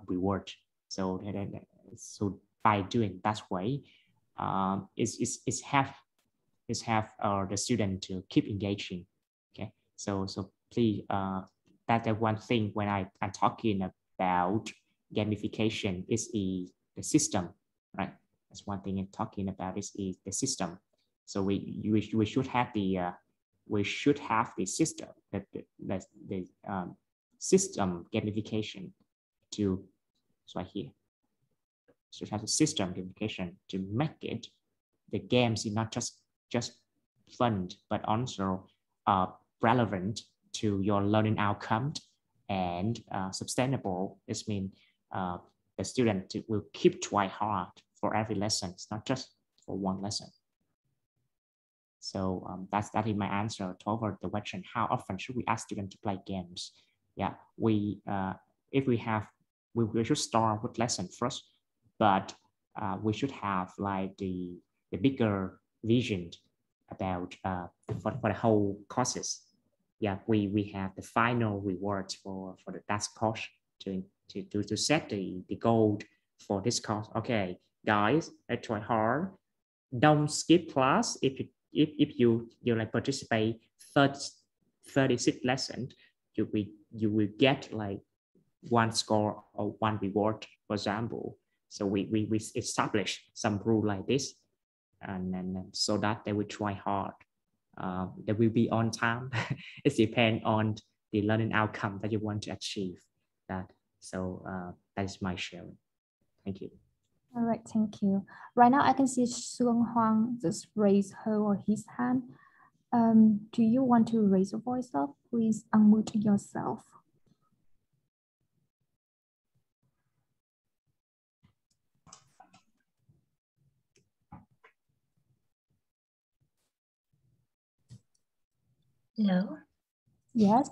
reward. So by doing that way, it's have the student to keep engaging. Okay, so please, that's the one thing when I'm talking about gamification is the system, right? That's one thing I'm talking about is the system. So we should have the system, the system gamification to, so here should have a system gamification to make it the games is not just fun, but also relevant to your learning outcome and sustainable. This means the student will keep try hard for every lesson. It's not just for one lesson. So that is my answer to over the question. How often should we ask students to play games? Yeah, if we have, we should start with lesson first, but we should have like the bigger vision about for the whole courses. Yeah, we have the final rewards for the task course to set the goal for this course. Okay, guys, let's try hard. Don't skip class. If you like participate 36 lessons, you will get like one score or one reward, for example. So we establish some rule like this, and so that they will try hard. They will be on time. It depends on the learning outcome that you want to achieve. So that is my sharing. Thank you. All right, thank you. Right now I can see Sương Hoang just raise her or his hand. Do you want to raise your voice up? Please unmute yourself. Hello? Yes.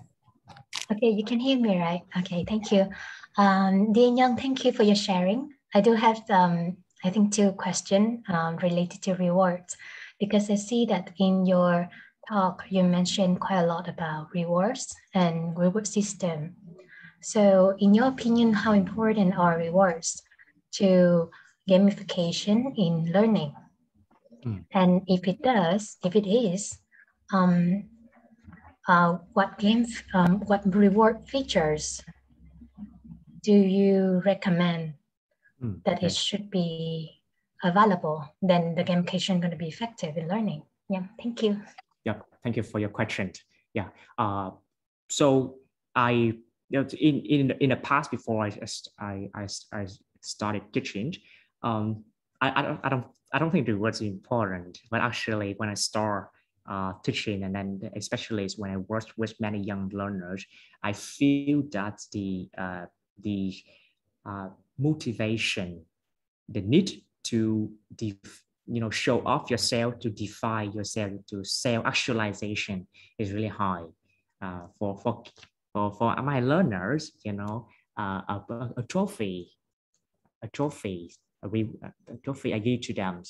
Okay, you can hear me, right? Okay, thank you. Dear Young, thank you for your sharing. I do have, I think, 2 questions related to rewards, because I see that in your talk, you mentioned quite a lot about rewards and reward system. So in your opinion, how important are rewards to gamification in learning? And if it is, what reward features do you recommend that it should be available? Then the gamification going to be effective in learning. Yeah, thank you. Yeah, thank you for your question. Yeah, so in the past, before I started teaching, I don't think the word's important, but actually when I start teaching, and then especially when I work with many young learners, I feel that the motivation, the need to show off yourself, to define yourself, to self-actualization is really high. For my learners, a trophy I give to them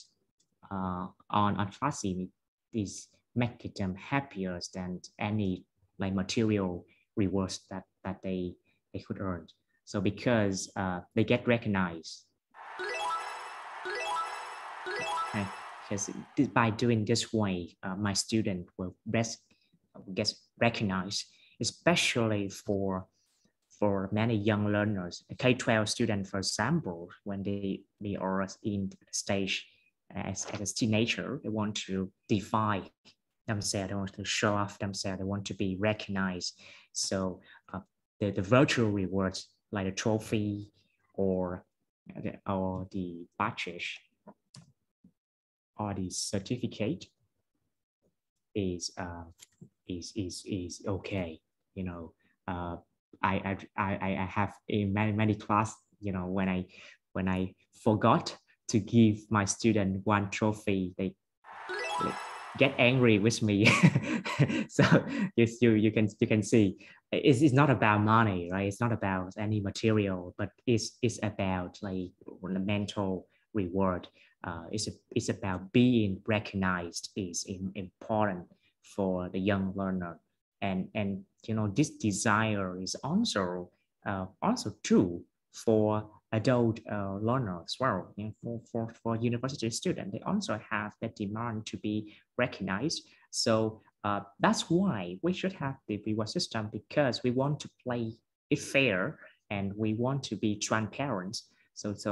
on ClassIn is make them happier than any like material rewards that they could earn. So because they get recognized. Because by doing this way, my student will get recognized, especially for many young learners. K-12 students, for example, when they are in stage as a teenager, they want to define themselves, they want to show off themselves, they want to be recognized. So the virtual rewards like a trophy or the badges or the certificate is okay. I have in many class, when I forgot to give my student one trophy, they get angry with me. So you can see it's not about money, right? It's not about any material, but it's about like the mental reward. It's about being recognized is important for the young learner, and this desire is also true for adult learners as well. For university students, they also have that demand to be recognized. So that's why we should have the reward system, because we want to play it fair and we want to be transparent. So it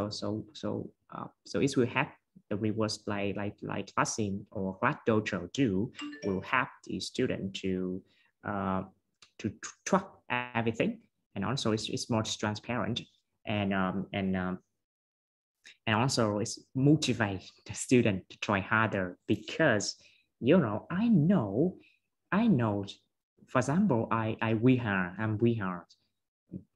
will have the rewards like ClassIn or Class Dojo do, will help the student to track everything, and also it's more transparent, and also it's motivate the student to try harder, because I know for example, I'm Wihar.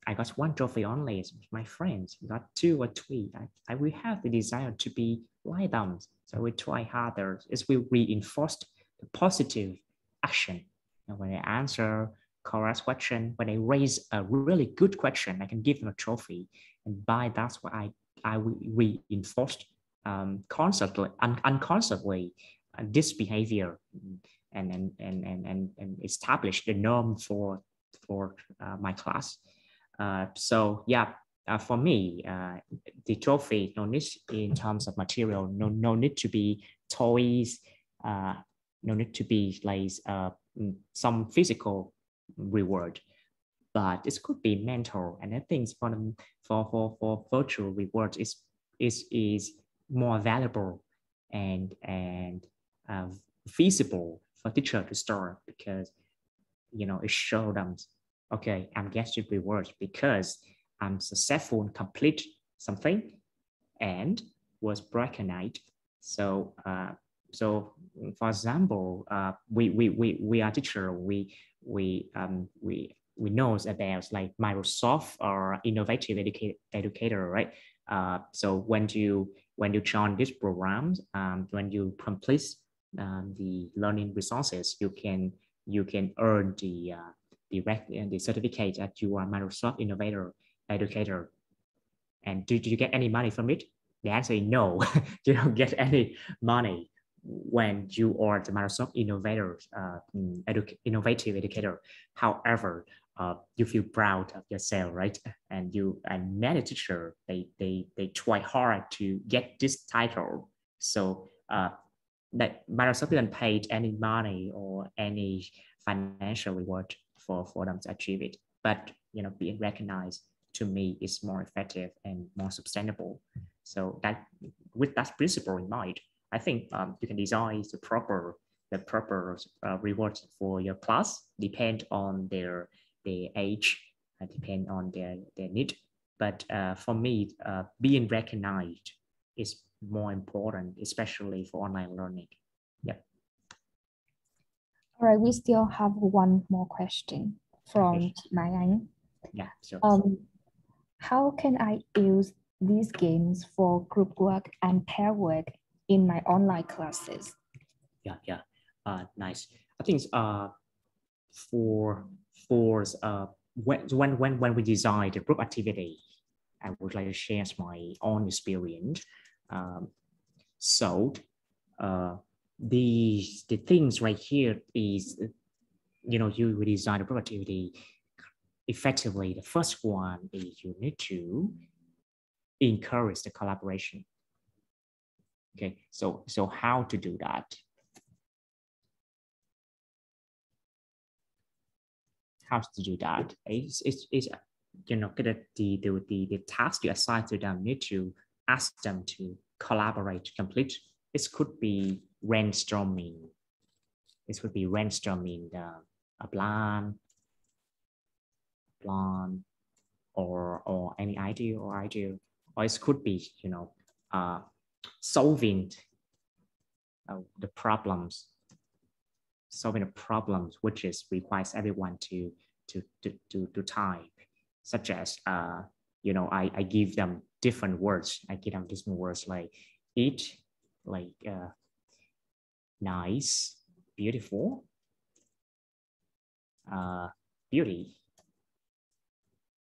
I got one trophy only. My friends got 2 or 3. I will have the desire to be like them. So we try harder. It will reinforce the positive action. And when they answer correct question, when they raise a really good question, I can give them a trophy. And by that's what I will reinforce unconsciously this behavior, and establish the norm for my class. So yeah, for me, the trophy, no need in terms of material, no need to be toys, no need to be like some physical reward, but it could be mental. And I think for virtual reward is more valuable and feasible for teacher to store, because it shows them, okay, I'm getting rewards because I'm successful and complete something and was recognized. So for example, we are teacher, we know about like Microsoft or innovative educator, right? So when you join this program, when you complete the learning resources, you can earn the certificate that you are Microsoft Innovator Educator. And do you get any money from it? The answer is no. You don't get any money when you are the Microsoft Innovative Educator. However, you feel proud of yourself, right? And many teachers, they try hard to get this title. So that Microsoft didn't pay any money or any financial reward for them to achieve it. But being recognized, to me, is more effective and more sustainable. So that with that principle in mind, I think you can design the proper rewards for your class, depend on their age, depend on their need. But for me, being recognized is more important, especially for online learning. Yeah. All right, we still have one more question from Mai Anh. Yeah, sure. How can I use these games for group work and pair work in my online classes. Yeah. Nice. I think for when we design the group activity, I would like to share my own experience. The things right here is, you will design a group activity effectively. The first one is you need to encourage the collaboration. Okay, so how to do that? How to do that? It's the task you assign to them, need to ask them to collaborate to complete. It could be brainstorming. It could be brainstorming a plan, or any idea, or it could be solving the problems, which requires everyone to type, such as I give them different words. I give them different words like eat, like nice, beautiful, beauty,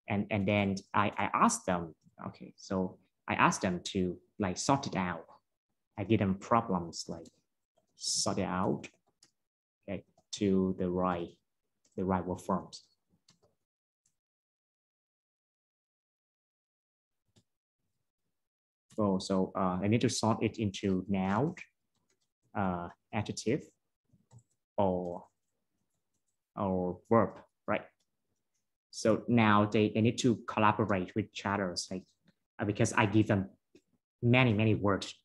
and then I ask them. Okay, so I ask them to like sort it out. I give them problems like sort it out, okay, to the right word forms. So I need to sort it into noun, adjective, or verb, right? So now they need to collaborate with each other, like because I give them many words.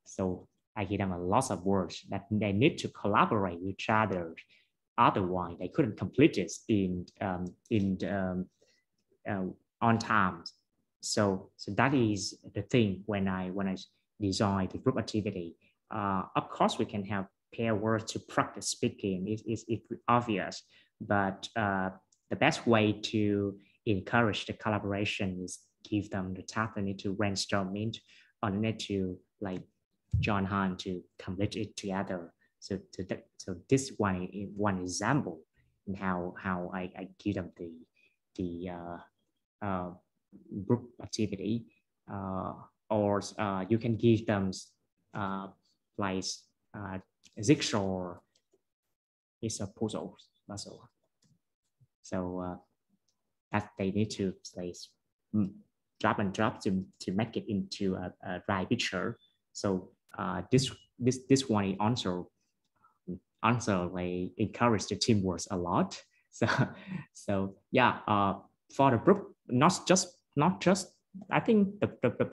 So I give them a lot of words that they need to collaborate with each other. Otherwise, they couldn't complete it on time. So that is the thing when I design the group activity. Of course, we can have pair words to practice speaking. It's obvious, but the best way to encourage the collaboration is give them the task they need to brainstorm it, or they need to like join hand to complete it together. So this one is one example in how I give them the group activity, or you can give them like jigsaw is a puzzle. So that they need to like drop and drop to make it into a right picture. So this one also like encourage the teamwork a lot. So yeah, for the group, not just I think the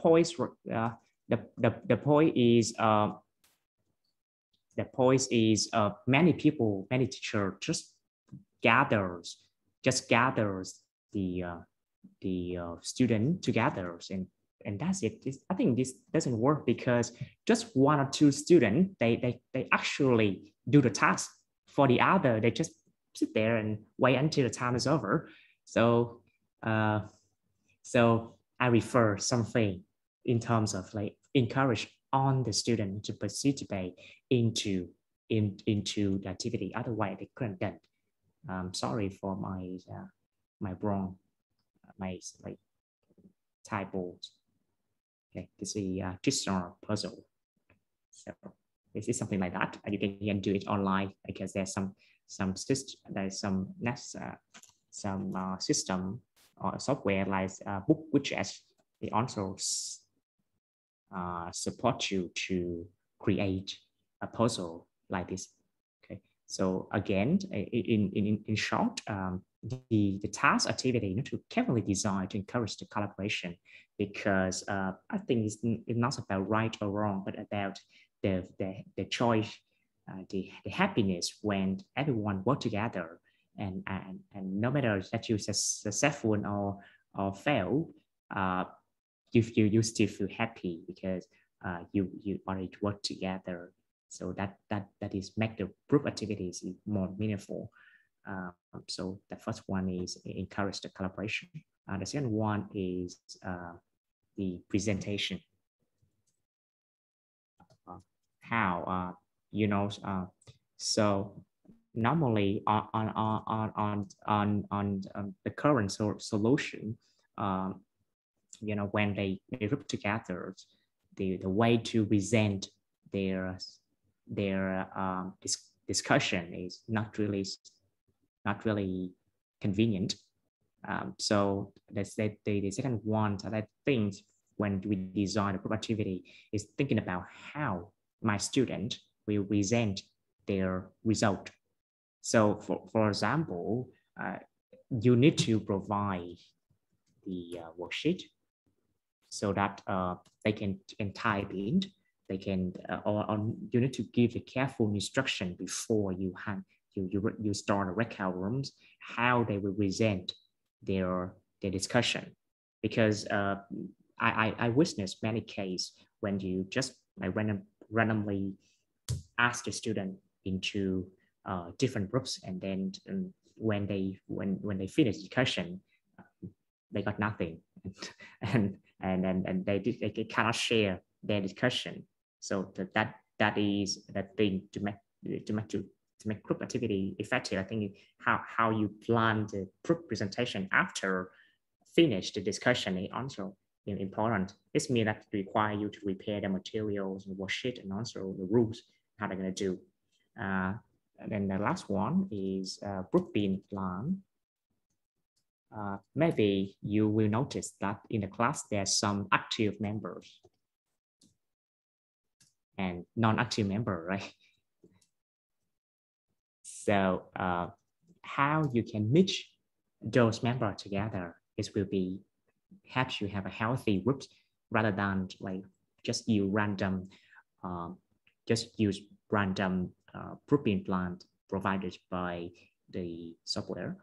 point is many people, many teachers just gathers the student together, and that's it. I think this doesn't work because just one or two students they actually do the task. For the other, they just sit there and wait until the time is over. So I refer something in terms of like encourage on the student to participate into the activity. Otherwise, they couldn't get. Sorry for my wrong, my like typos. Okay, this is a jigsaw puzzle. So this is something like that. You can do it online because there's some system, there's some system or software like book widgets. They also support you to create a puzzle like this. Okay, so again, in short, the task activity you need to carefully design to encourage the collaboration, because I think it's not about right or wrong, but about the choice, the happiness when everyone work together, and no matter that you successful or fail, you still feel happy because you already work together. So that is make the group activities more meaningful. So the first one is encourage the collaboration. The second one is the presentation. How so normally on the current solution, when they group together, the way to present their discussion is not really convenient. So that's the second one that I think when we design a group activity is thinking about how my student will present their result. So for example, you need to provide the worksheet so that they can type in, they can, or you need to give a careful instruction before you start the breakout rooms, how they will present their discussion. Because I witnessed many cases when you just randomly ask the student into different groups, and then when they finish discussion, they got nothing, and they cannot share their discussion. So that is the thing to make group activity effective. I think how you plan the group presentation after finish the discussion is also important. This means that require you to prepare the materials and worksheet and also the rules how they're going to do. And then the last one is grouping plan. Maybe you will notice that in the class there are some active members and non-active members, right? So how you can mix those members together, it will be helps you have a healthy group rather than like just use random grouping plan provided by the software.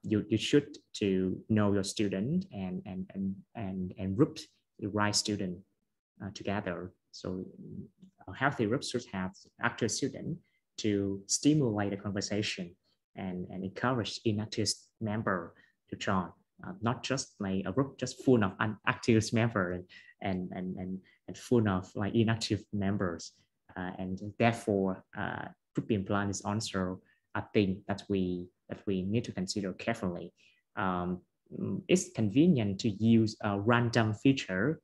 You should to know your student and group the right student together. So a healthy group should have active student to stimulate the conversation and encourage inactive member to join. Not just like a group just full of inactive members and full of like inactive members, and therefore grouping plan is also a thing that we need to consider carefully. It's convenient to use a random feature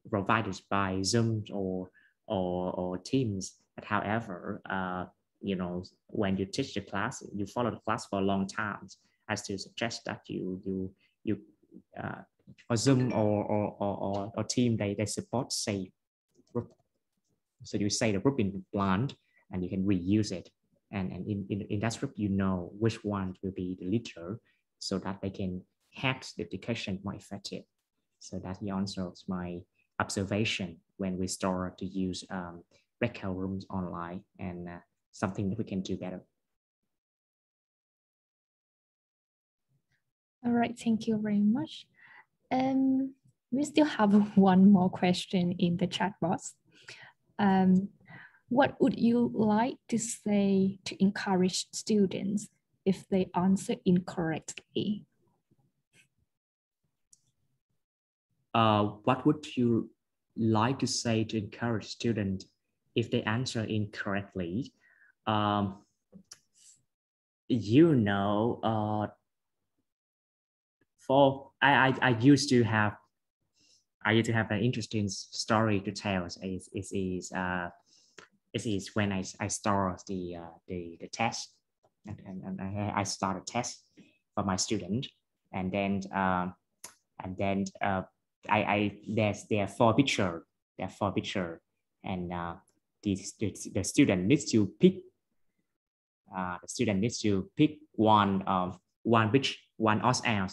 provided by Zoom or Teams, but however, when you teach the class, you follow the class for a long time, I still suggest that you or Zoom or Team, they support say group. So you say the grouping plan and you can reuse it, and in that group which one will be the leader, so that they can have the discussion more effective. So that answers my observation when we start to use breakout rooms online, and something that we can do better. All right, thank you very much. We still have one more question in the chat box. What would you like to say to encourage students if they answer incorrectly? What would you like to say to encourage students if they answer incorrectly? For I used to have an interesting story to tell. It is when I start the test, and I start a test for my student, and then there are four pictures. And the student needs to pick. The student needs to pick one else,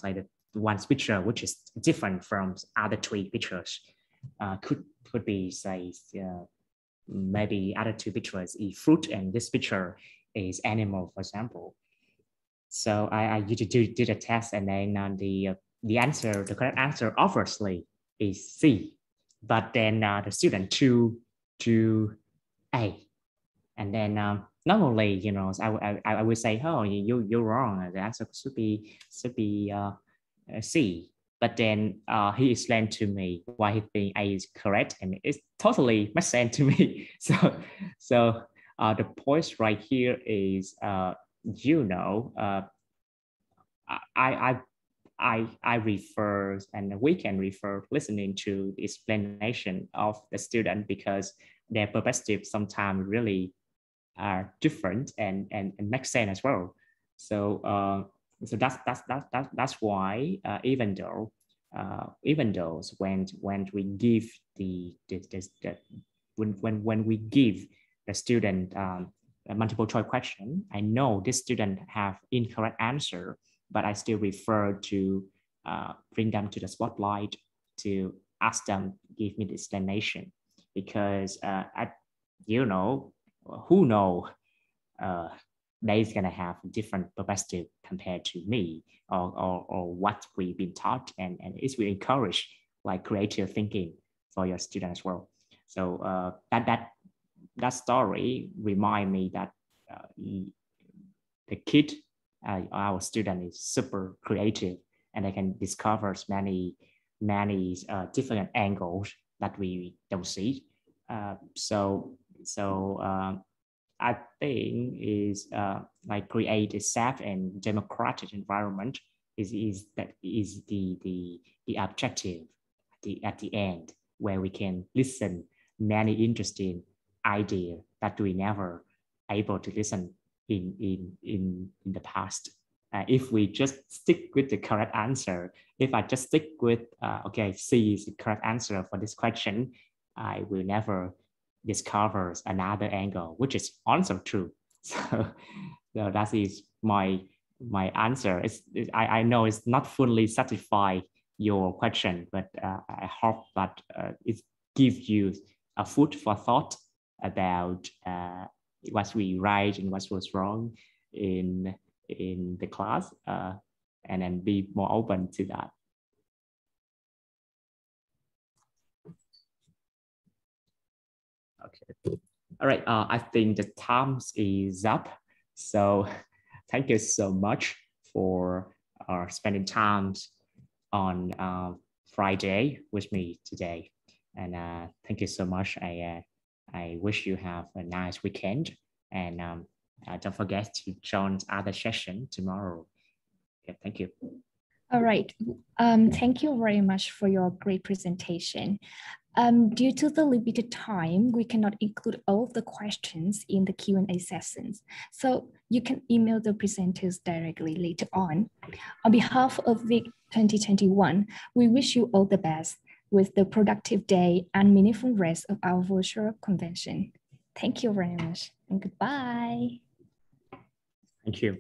like the one picture which is different from other three pictures. Could be say maybe other two pictures is fruit and this picture is animal, for example. So I did a test, and then the correct answer obviously is C, but then the student to A, and then normally I would say, oh, you're wrong, the answer should be C, But then he explained to me why he thinks A is correct, and it totally makes sense to me. So the point right here is, I refer, and we can refer listening to the explanation of the student, because their perspective sometimes really are different and make sense as well. So that's why even though when we give when we give the student a multiple choice question, I know this student have incorrect answer, but I still refer to bring them to the spotlight to ask them, give me the explanation, because who know they're gonna have a different perspective compared to me, or what we've been taught, and it will encourage like creative thinking for your student as well. So that story remind me that the kid, our student, is super creative, and they can discover many different angles that we don't see. I think is like create a safe and democratic environment is the objective at the end, where we can listen many interesting ideas that we never able to listen in the past. If we just stick with the correct answer, if I just stick with C is the correct answer for this question, I will never discover another angle, which is also true. So that is my answer. I know it's not fully satisfy your question, but I hope that it gives you a food for thought about what we write and what was wrong in the class, and then be more open to that. Okay. All right. I think the time is up. So thank you so much for spending time on Friday with me today. And thank you so much. I wish you have a nice weekend. And don't forget to join other session tomorrow. Okay, thank you. All right. Thank you very much for your great presentation. Due to the limited time, we cannot include all of the questions in the Q&A sessions. So you can email the presenters directly later on. On behalf of VIC 2021, we wish you all the best with the productive day and meaningful rest of our virtual convention. Thank you very much and goodbye. Thank you.